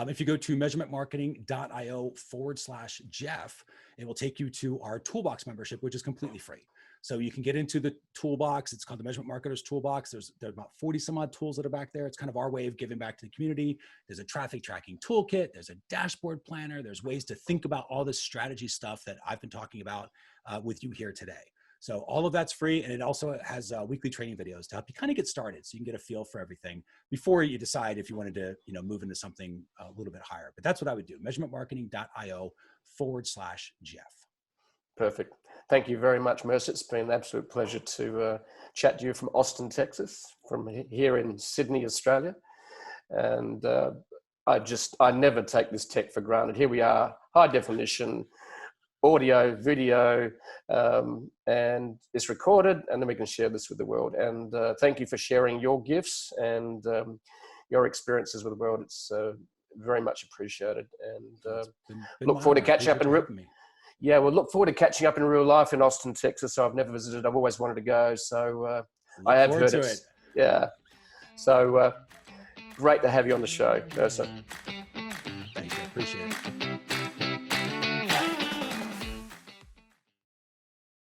If you go to measurementmarketing.io/Jeff, it will take you to our Toolbox membership, which is completely free. So you can get into the toolbox. It's called the Measurement Marketers Toolbox. There's about 40 some odd tools that are back there. It's kind of our way of giving back to the community. There's a traffic tracking toolkit. There's a dashboard planner. There's ways to think about all this strategy stuff that I've been talking about with you here today. So all of that's free, and it also has weekly training videos to help you kind of get started, so you can get a feel for everything before you decide if you wanted to, move into something a little bit higher. But that's what I would do: measurementmarketing.io/Jeff. Perfect. Thank you very much, Mercer. It's been an absolute pleasure to chat to you from Austin, Texas, from here in Sydney, Australia. And I never take this tech for granted. Here we are, high definition, audio, video, and it's recorded, and then we can share this with the world. And thank you for sharing your gifts and your experiences with the world. It's very much appreciated. And look forward to catching up look forward to catching up in real life in Austin, Texas. So I've never visited. I've always wanted to go. So I have heard it. Yeah. So great to have you on the show, Mercer. Thank you. I appreciate it.